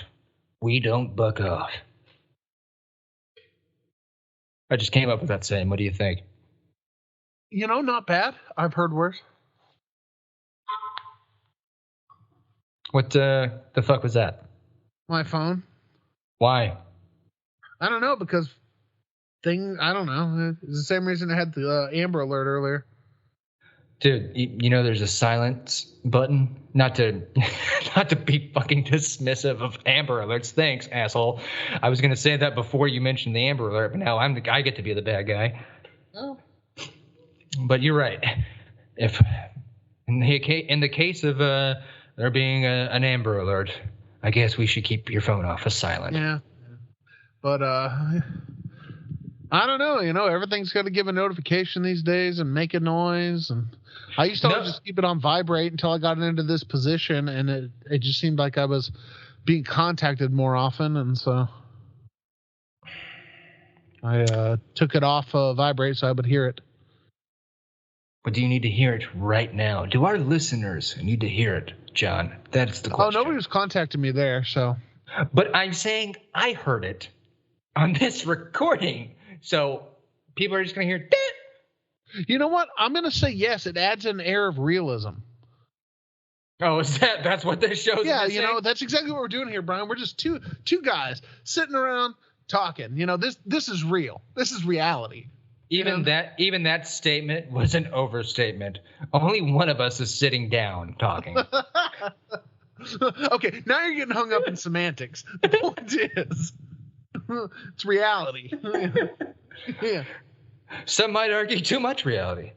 I just came up with that saying. What do you think? Not bad. I've heard worse. What the fuck was that? My phone. Why? I don't know, because I don't know. It's the same reason I had the Amber Alert earlier. Dude, there's a silence button. Not to be fucking dismissive of Amber Alerts. Thanks, asshole. I was gonna say that before you mentioned the Amber Alert, but now I get to be the bad guy. Oh. But you're right. If in the case of there being an Amber Alert, I guess we should keep your phone off of silent. Yeah. But I don't know. Everything's got to give a notification these days and make a noise. And I used to always just keep it on vibrate until I got into this position, and it just seemed like I was being contacted more often, and so I took it off vibrate so I would hear it. But do you need to hear it right now? Do our listeners need to hear it, John? That's the question. Oh, nobody was contacting me there, so. But I'm saying I heard it on this recording. So people are just going to hear that. You know what? I'm going to say yes. It adds an air of realism. Oh, that's what this shows? Yeah, that's exactly what we're doing here, Brian. We're just two guys sitting around talking. This is real. This is reality. Even that statement was an overstatement. Only one of us is sitting down talking. Okay, now you're getting hung up in semantics. The point is, it's reality. Yeah. Some might argue too much reality.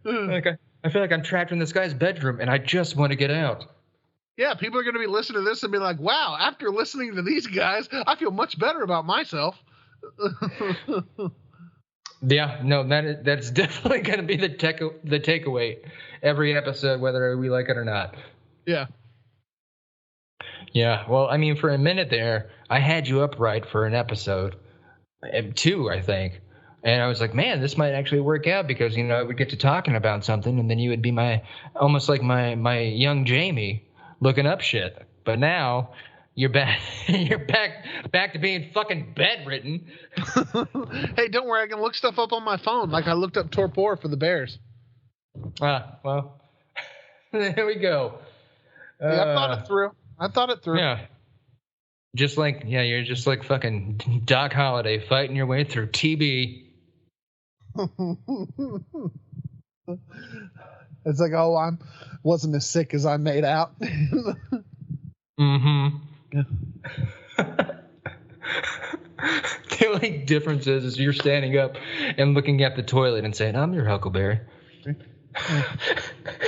Okay. I feel like I'm trapped in this guy's bedroom and I just want to get out. Yeah, people are going to be listening to this and be like, wow, after listening to these guys, I feel much better about myself. Yeah, no, that's definitely going to be the takeaway every episode, whether we like it or not. Yeah. Yeah, well, I mean, for a minute there, I had you upright for an episode, 2, I think. And I was like, man, this might actually work out because, I would get to talking about something and then you would be almost like my young Jamie looking up shit. But now you're back to being fucking bedridden. Hey, don't worry, I can look stuff up on my phone. Like I looked up torpor for the Bears. Well, there we go. Yeah, I thought it through. Yeah. You're just like fucking Doc Holliday fighting your way through TB. It's like, oh, I wasn't as sick as I made out. Mm-hmm. Yeah. The only difference is you're standing up and looking at the toilet and saying, "I'm your Huckleberry."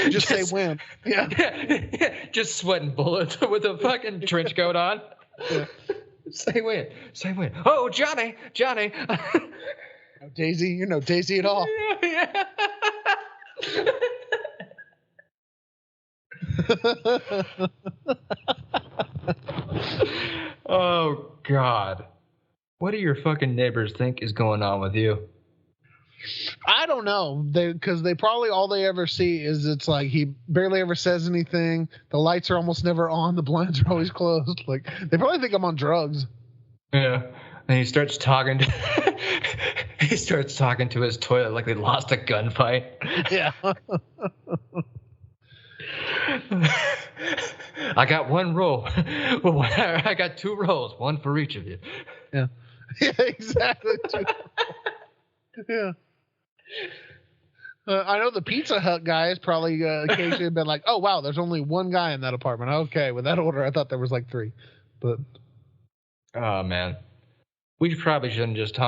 Just say when. Yeah. Just sweating bullets with a fucking trench coat on. Yeah. Say when. Oh, Johnny. No Daisy, you're no Daisy at all. Yeah. Oh God. What do your fucking neighbors think is going on with you? I don't know. Because they probably all they ever see is it's like he barely ever says anything. The lights are almost never on. The blinds are always closed. Like they probably think I'm on drugs. Yeah. And he starts talking to his toilet like they lost a gunfight. Yeah. I got one roll. Well, I got 2 rolls, one for each of you. Yeah. Yeah, exactly. Yeah. I know the Pizza Hut guys probably occasionally been like, "Oh wow, there's only one guy in that apartment." Okay, with that order, I thought there was like 3, but oh man, we probably shouldn't just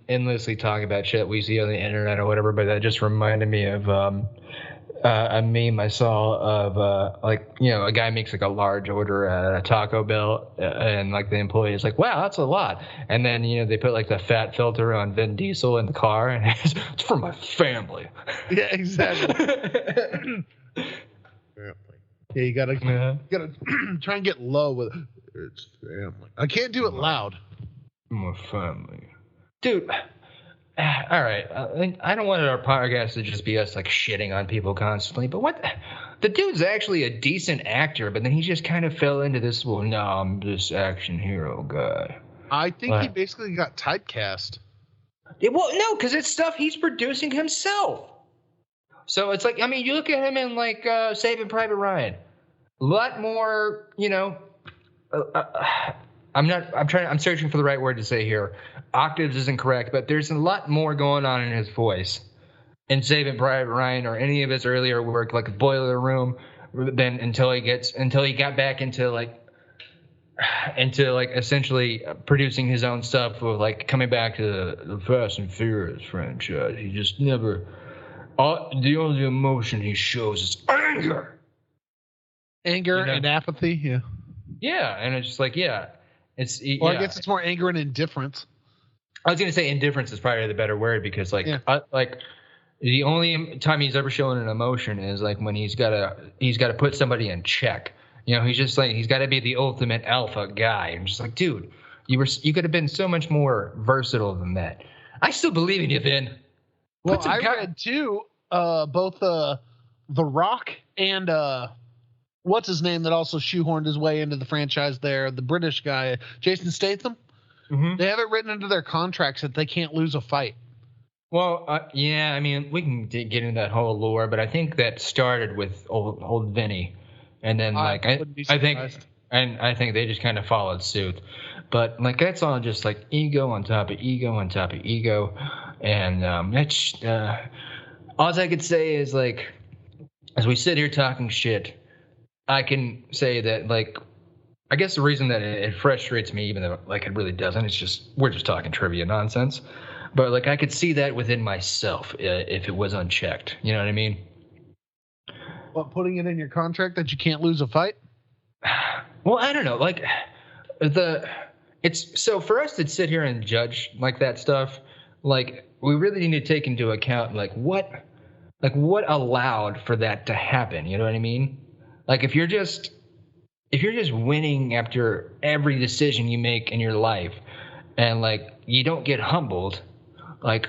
endlessly talk about shit we see on the internet or whatever. But that just reminded me of a meme I saw of a guy makes like a large order at a Taco Bell and like the employee is like, "Wow, that's a lot," and then they put like the fat filter on Vin Diesel in the car and it's for my family. Yeah, exactly. Yeah, you gotta try and get low with it. It's family. I can't do it loud. My family, dude. All right, I don't want our podcast to just be us like shitting on people constantly, but the dude's actually a decent actor, but then he just kind of fell into this, well, no, I'm this action hero guy. I think he basically got typecast. No, because it's stuff he's producing himself. So it's like, I mean, you look at him in like Saving Private Ryan, a lot more, I'm searching for the right word to say here. Octaves isn't correct, but there's a lot more going on in his voice in Saving Private Ryan or any of his earlier work, like Boiler Room, than until he got back into essentially producing his own stuff with like coming back to the Fast and Furious franchise. He just never. The only emotion he shows is anger. And apathy. Yeah. Yeah, and it's just like I guess it's more anger and indifference. I was gonna say indifference is probably the better word because the only time he's ever shown an emotion is like when he's gotta put somebody in check. He's just like he's got to be the ultimate alpha guy. I'm just like, dude, you could have been so much more versatile than that. I still believe in you, Vin. Well, I read too, both The Rock and what's his name that also shoehorned his way into the franchise there, the British guy, Jason Statham. Mm-hmm. They have it written into their contracts that they can't lose a fight. Well, yeah, I mean, we can get into that whole lore, but I think that started with old Vinny, and then I think they just kind of followed suit. But like that's all just like ego on top of ego on top of ego, and that's all I could say is like, as we sit here talking shit, I can say that like. I guess the reason that it frustrates me, even though like it really doesn't, it's just we're just talking trivia nonsense. But like I could see that within myself if it was unchecked. You know what I mean? What, putting it in your contract that you can't lose a fight? Well, I don't know. Like it's so for us to sit here and judge like that stuff, like we really need to take into account like what allowed for that to happen. You know what I mean? Like if you're just winning after every decision you make in your life and like you don't get humbled, like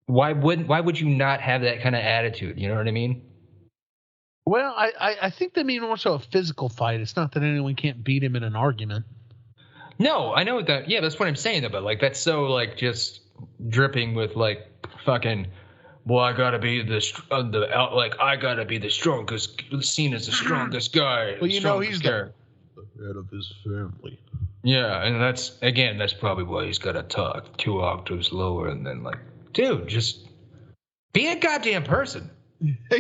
why would you not have that kind of attitude? You know what I mean? Well, I think they mean more so a physical fight. It's not that anyone can't beat him in an argument. No, I know that. Yeah, that's what I'm saying though. But like that's so like just dripping with like fucking well, I gotta be I gotta be the strongest, seen as the strongest guy. Well, you know, he's The head of his family. Yeah, and that's probably why he's gotta talk 2 octaves lower, and then like, dude, just be a goddamn person.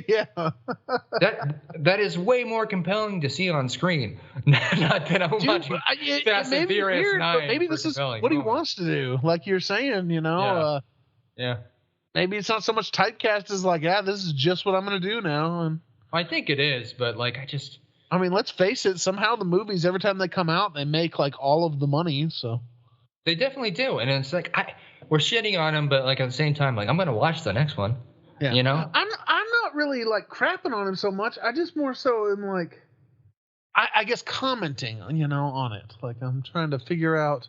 Yeah. that is way more compelling to see on screen. Not that I'm watching Fast and Furious 9. But maybe this is what he wants to do. Like you're saying, you know. Yeah. Maybe it's not so much typecast as like, this is just what I'm going to do now. And I think it is, but like I mean, let's face it. Somehow the movies, every time they come out, they make like all of the money. So they definitely do, and it's like we're shitting on them, but like at the same time, like I'm going to watch the next one. Yeah. You know, I'm not really like crapping on him so much. I just more so am like, I guess commenting, you know, on it. Like I'm trying to figure out.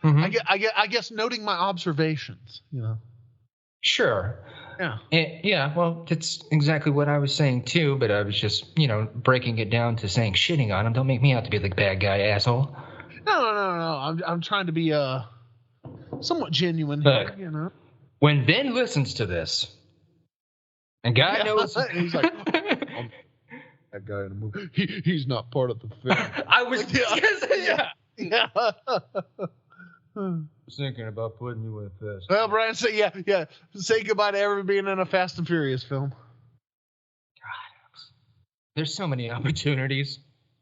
Mm-hmm. I guess noting my observations, you know. Sure. Yeah. Well, that's exactly what I was saying too, but I was just, you know, breaking it down to saying shitting on him. Don't make me out to be the bad guy, asshole. No. I'm trying to be somewhat genuine here, you know. When Ben listens to this, and God knows he's like, that guy in the movie, he's not part of the film. I was yeah. I was thinking about putting you in Fast. Well, Brian, say goodbye to ever being in a Fast and Furious film. God, there's so many opportunities,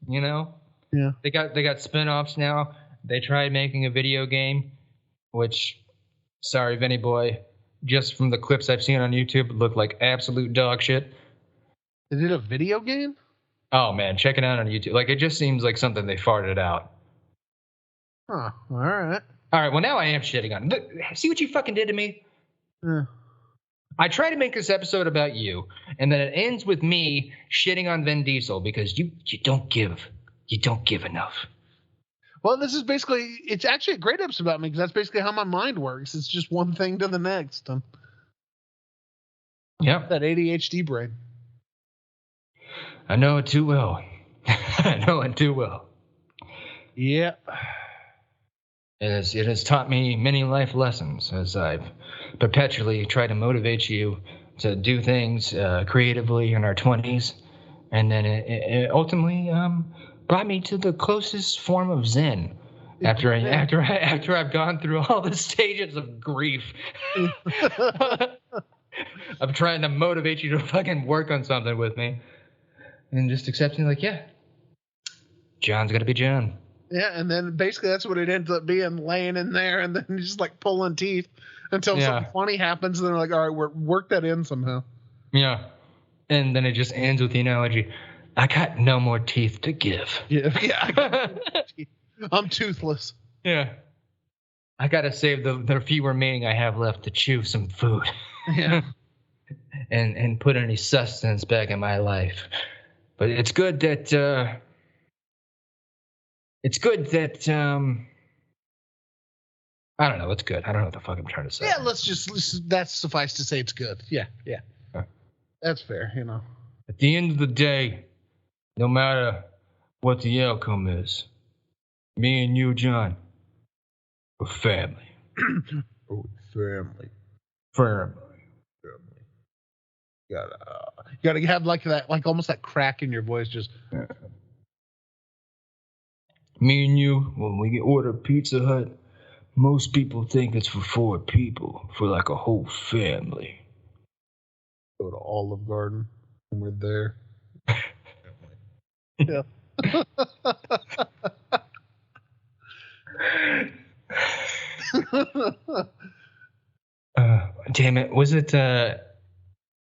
you know. Yeah. They got spin-offs now. They tried making a video game, which, sorry, Vinny boy, just from the clips I've seen on YouTube, it looked like absolute dog shit. They did a video game? Oh man, check it out on YouTube. Like it just seems like something they farted out. Huh. All right. Well, now I am shitting on him. See what you fucking did to me? Yeah. I try to make this episode about you, and then it ends with me shitting on Vin Diesel because you don't give enough. Well, this is basically, it's actually a great episode about me because that's basically how my mind works. It's just one thing to the next. Yeah. That ADHD brain. I know it too well. I know it too well. Yeah. It has taught me many life lessons as I've perpetually tried to motivate you to do things creatively in our 20s. And then it ultimately brought me to the closest form of Zen after I've gone through all the stages of grief. I'm trying to motivate you to fucking work on something with me. And just accepting, like, yeah, John's gonna be John. Yeah, and then basically that's what it ends up being, laying in there and then just like pulling teeth until something funny happens, and they're like, all right, work that in somehow. Yeah. And then it just ends with the analogy, I got no more teeth to give. Yeah. I'm toothless. Yeah. I gotta save the few remaining I have left to chew some food. Yeah. and put any sustenance back in my life. But it's good that I don't know. It's good. I don't know what the fuck I'm trying to say. Yeah, that's suffice to say it's good. Yeah. That's fair, you know. At the end of the day, no matter what the outcome is, me and you, John, we're family. Family. You gotta have like that, like almost that crack in your voice. Just me and you, when we order Pizza Hut, most people think it's for 4 people, for like a whole family. Go to Olive Garden when we're there. Yeah. Damn it! Was it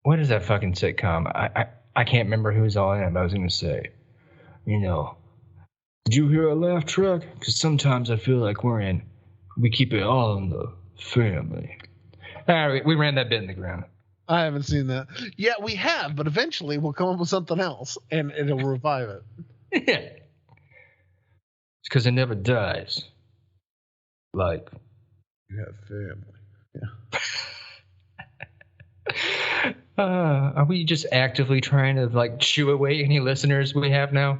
what is that fucking sitcom? I can't remember who's all in it. But I was gonna say, you know, did you hear a laugh track? Because sometimes I feel like we keep it all in the family. All right, we ran that bit in the ground. I haven't seen that. Yeah, we have, but eventually we'll come up with something else, and it'll revive it. Yeah. It's because it never dies. Like, you have family. Yeah. Are we just actively trying to like shoo away any listeners we have now?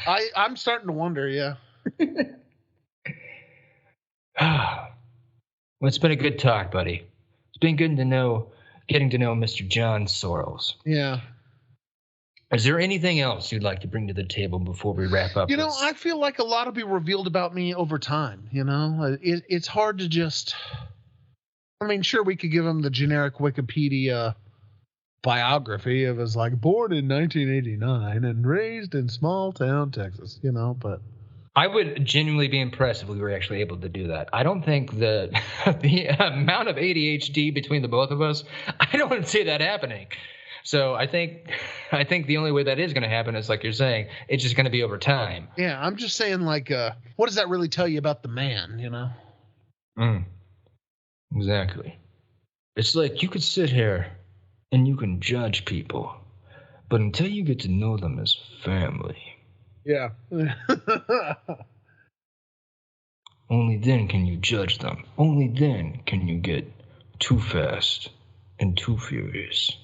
I'm starting to wonder. Yeah. Well, it's been a good talk, buddy. It's been good to know getting to know Mr. John Sorrells. Yeah. Is there anything else you'd like to bring to the table before we wrap up? I feel like a lot will be revealed about me over time. It's hard to just. I mean, sure, we could give him the generic Wikipedia biography of his born in 1989 and raised in small town Texas. But I would genuinely be impressed if we were actually able to do that. I don't think the amount of ADHD between the both of us, I don't see that happening. So I think the only way that is going to happen is, like you're saying, it's just going to be over time. Yeah, I'm just saying, what does that really tell you about the man, Exactly. It's like you could sit here and you can judge people, but until you get to know them as family. Yeah. Only then can you judge them. Only then can you get too fast and too furious.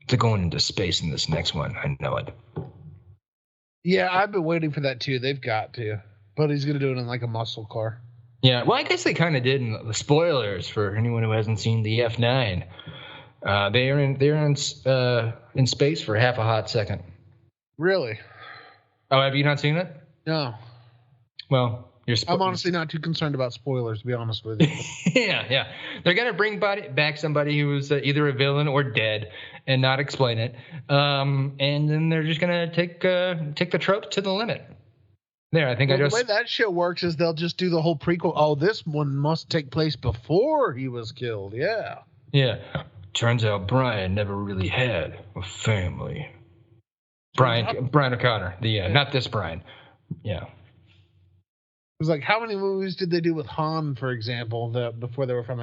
They're going into space in this next one. I know it. Yeah, I've been waiting for that too. They've got to. But he's going to do it in a muscle car. Yeah, well, I guess they kind of did in the spoilers for anyone who hasn't seen the F9. They're in space for half a hot second. Really? Oh, have you not seen it? No. Well, I'm honestly not too concerned about spoilers, to be honest with you. Yeah. They're going to bring back somebody who was either a villain or dead and not explain it. And then they're just going to take the tropes to the limit. There, I think the way that show works is they'll just do the whole prequel. Oh, this one must take place before he was killed. Yeah. Yeah. Turns out Brian never really had a family. Brian O'Connor. Not this Brian. Yeah. It was how many movies did they do with Han, for example, before they were from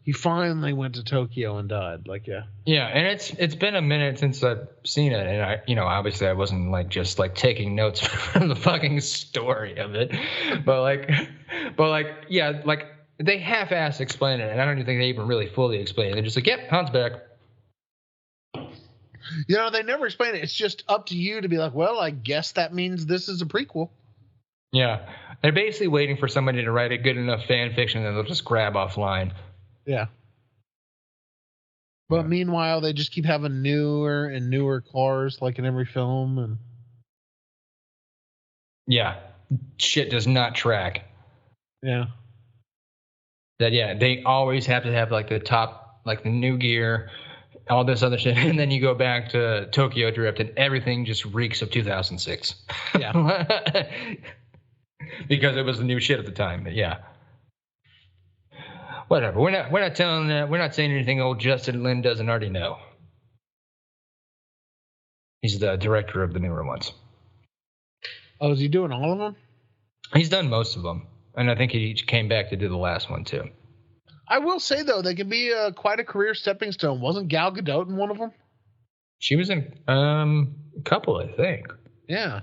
he finally went to Tokyo and died. Yeah. Yeah, and it's been a minute since I've seen it, and I obviously I wasn't just taking notes from the fucking story of it, but they half-ass explain it, and I don't even think they even really fully explain it. They're just yep, Han's back. They never explain it. It's just up to you to be well, I guess that means this is a prequel. Yeah, they're basically waiting for somebody to write a good enough fan fiction that they'll just grab offline. Yeah. But meanwhile, they just keep having newer and newer cars, in every film, and yeah, shit does not track. Yeah. They always have to have the top, the new gear, all this other shit, and then you go back to Tokyo Drift, and everything just reeks of 2006. Yeah. Because it was the new shit at the time, but yeah. Whatever. We're not saying anything old Justin Lin doesn't already know. He's the director of the newer ones. Oh, is he doing all of them? He's done most of them, and I think he came back to do the last one too. I will say though, they can be quite a career stepping stone. Wasn't Gal Gadot in one of them? She was in a couple, I think. Yeah.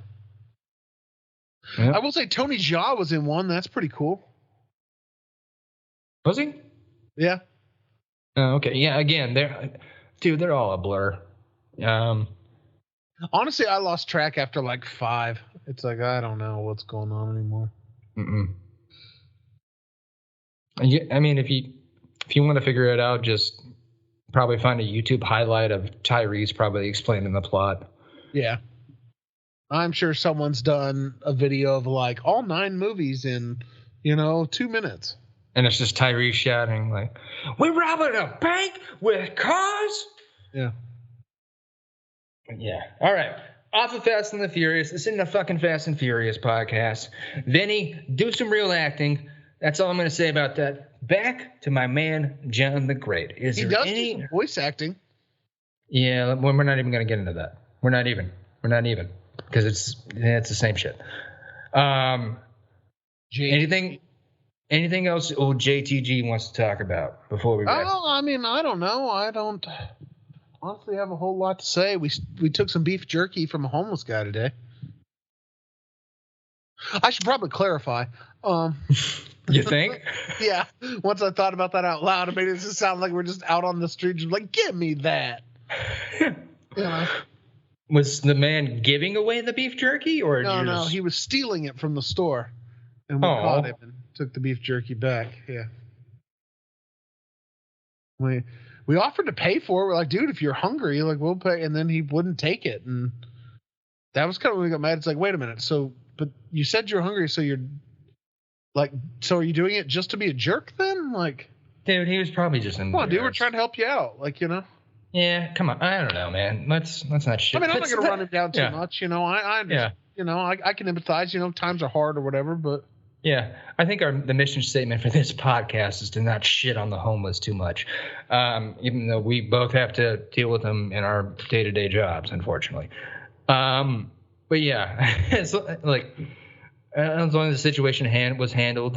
Yep. I will say Tony Jaa was in one. That's pretty cool. Was he? Yeah. Oh, okay. Yeah. Again, they're all a blur. Honestly, I lost track after 5. It's I don't know what's going on anymore. I mean, if you want to figure it out, just probably find a YouTube highlight of Tyrese probably explaining the plot. Yeah. I'm sure someone's done a video of all 9 movies in, 2 minutes. And it's just Tyrese shouting "We're robbing a bank with cars." Yeah. Yeah. All right. Off of Fast and the Furious. This isn't a fucking Fast and Furious podcast. Vinny, do some real acting. That's all I'm going to say about that. Back to my man, John the Great. He does do some voice acting. Yeah, we're not even going to get into that. We're not even. Because it's the same shit. Anything else old JTG wants to talk about before we wrap? Oh, I mean, I don't know. I don't honestly have a whole lot to say. We took some beef jerky from a homeless guy today. I should probably clarify. You think? Yeah. Once I thought about that out loud, it made it just sound like we're just out on the street, just give me that. Was the man giving away the beef jerky, or no? He was stealing it from the store, and we caught him and took the beef jerky back. Yeah. We offered to pay for it. We're like, dude, if you're hungry, like we'll pay. And then he wouldn't take it, and that was kind of when we got mad. It's like, wait a minute. So, but you said you're hungry, so you're like, so are you doing it just to be a jerk then? Like, dude, he was probably just come on, dude, we're trying to help you out. Like, you know. Yeah, come on. I don't know, man. Let's not shit. I mean, I'm not gonna run him down too much. You know, I yeah. You know, I can empathize. You know, times are hard or whatever, but. Yeah, I think the mission statement for this podcast is to not shit on the homeless too much, even though we both have to deal with them in our day-to-day jobs, unfortunately. But yeah, it's like as long as the situation was handled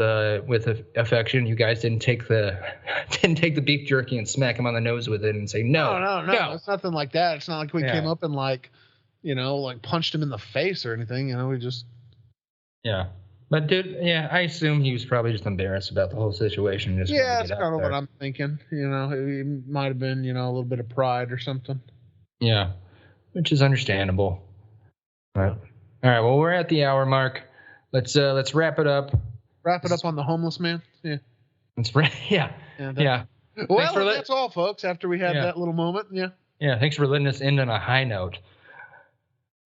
with affection, you guys didn't take the beef jerky and smack him on the nose with it and say no. It's nothing like that. It's not like we came up and like, you know, like punched him in the face or anything. You know, we just. Yeah. But dude, yeah, I assume he was probably just embarrassed about the whole situation. That's kind of what I'm thinking. You know, it might have been, you know, a little bit of pride or something. Yeah, which is understandable. All right. Well, we're at the hour mark. Let's wrap it up. Wrap it up on the homeless man. Yeah. Yeah. Well, that's all, folks. After we had that little moment, yeah. Yeah. Thanks for letting us end on a high note.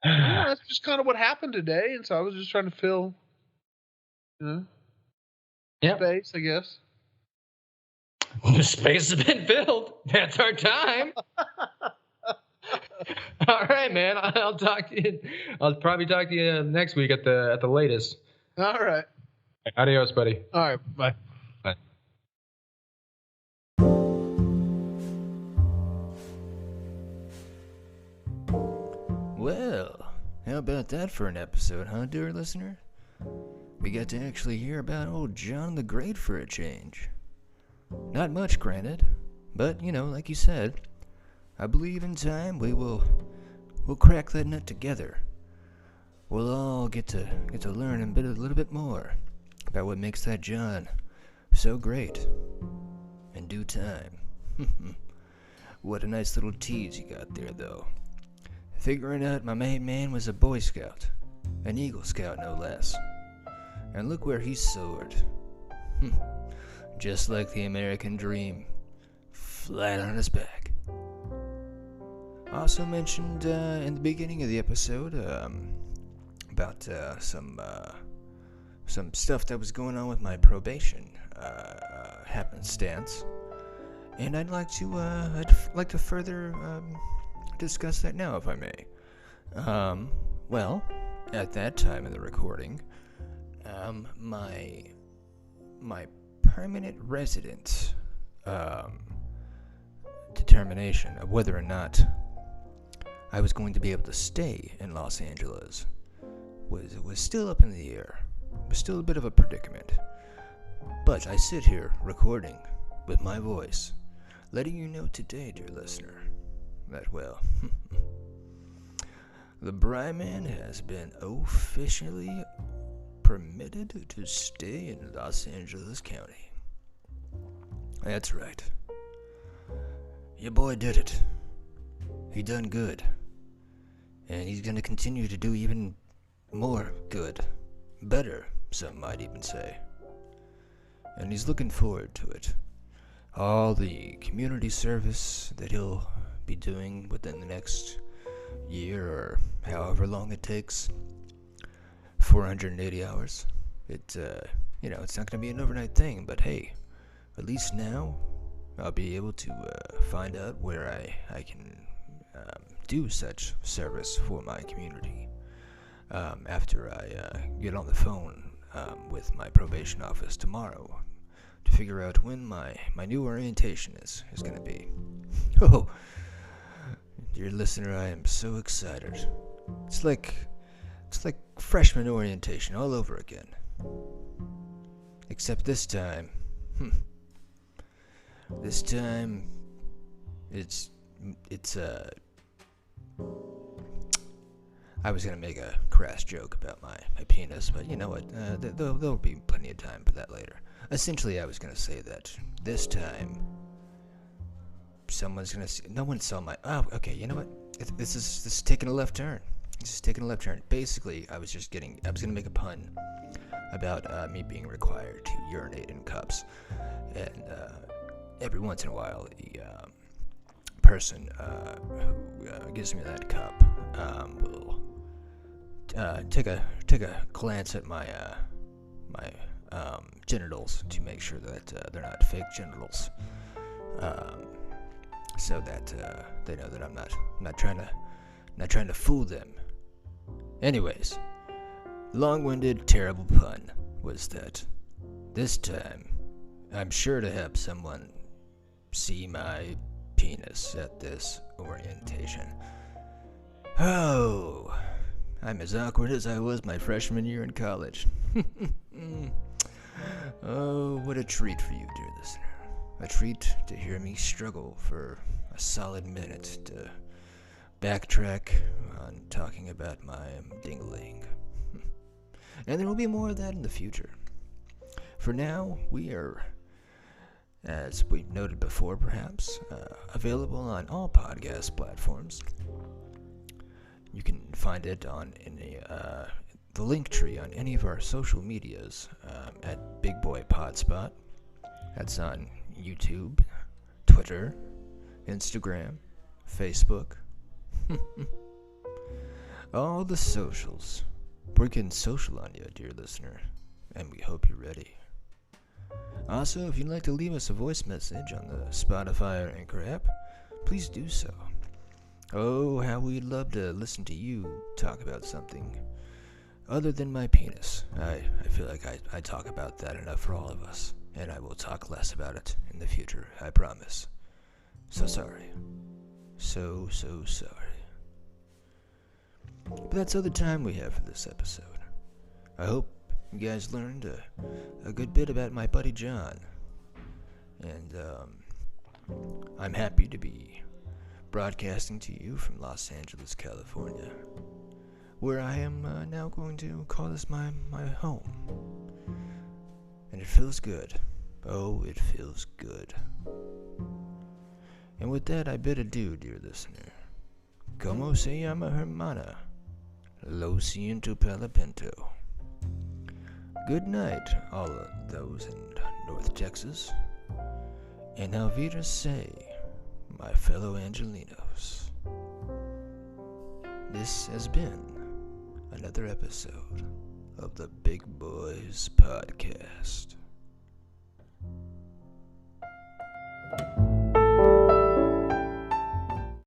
Yeah, that's just kind of what happened today, and so I was just trying to fill. Space, I guess. The space has been filled. That's our time. All right, man. I'll talk to you. I'll probably talk to you next week at the latest. All right. Adios, buddy. All right. Bye. Bye. Well, how about that for an episode, huh, dear listener? We got to actually hear about old John the Great for a change. Not much, granted, but, you know, like you said, I believe in time we'll crack that nut together. We'll all get to learn a little bit more about what makes that John so great. In due time. What a nice little tease you got there, though. Figuring out my main man was a Boy Scout, an Eagle Scout no less. And look where he soared. Just like the American dream. Flat on his back. Also mentioned in the beginning of the episode about some stuff that was going on with my probation happenstance. And I'd like to further discuss that now, if I may. Well, at that time of the recording, my permanent resident determination of whether or not I was going to be able to stay in Los Angeles was still up in the air. It was still a bit of a predicament. But I sit here recording with my voice, letting you know today, dear listener, that, well, the Bryman has been officially permitted to stay in Los Angeles County. That's right. Your boy did it. He done good. And he's gonna continue to do even more good. Better, some might even say. And he's looking forward to it. All the community service that he'll be doing within the next year or however long it takes. 480 hours. It's not gonna be an overnight thing, but hey, at least now I'll be able to find out where I can do such service for my community after I get on the phone with my probation office tomorrow to figure out when my new orientation is going to be. Oh, dear listener, I am so excited. It's like freshman orientation all over again. Except this time, it's I was gonna make a crass joke about my penis, but you know what? There'll be plenty of time for that later. Essentially, I was gonna say that this time, someone's gonna see. No one saw my. Oh, okay. You know what? This is taking a left turn. This is taking a left turn. Basically, I was gonna make a pun about me being required to urinate in cups, and every once in a while, the person who gives me that cup will take a glance at my genitals to make sure that they're not fake genitals, so that they know that I'm not trying to fool them. Anyways, long-winded, terrible pun was that. This time, I'm sure to have someone see my penis at this orientation. Oh, I'm as awkward as I was my freshman year in college. Oh, what a treat for you, dear listener. A treat to hear me struggle for a solid minute to backtrack on talking about my dingling. And there will be more of that in the future. For now, we are, as we've noted before perhaps, available on all podcast platforms. You can find it in the link tree on any of our social medias at Big Boy Podspot. That's on YouTube, Twitter, Instagram, Facebook. All the socials. We're getting social on you, dear listener, and we hope you're ready. Also, if you'd like to leave us a voice message on the Spotify or Anchor app, please do so. Oh, how we'd love to listen to you talk about something other than my penis. I feel like I talk about that enough for all of us, and I will talk less about it in the future, I promise. So sorry. So sorry. But that's all the time we have for this episode. I hope you guys learned a good bit about my buddy John. And I'm happy to be broadcasting to you from Los Angeles, California, where I am now going to call this my home. And it feels good. Oh, it feels good. And with that, I bid adieu, dear listener. Como se llama hermana? Lo siento palapento. Good night, all of those in North Texas. And Alvita say, my fellow Angelinos. This has been another episode of the Big Boys Podcast.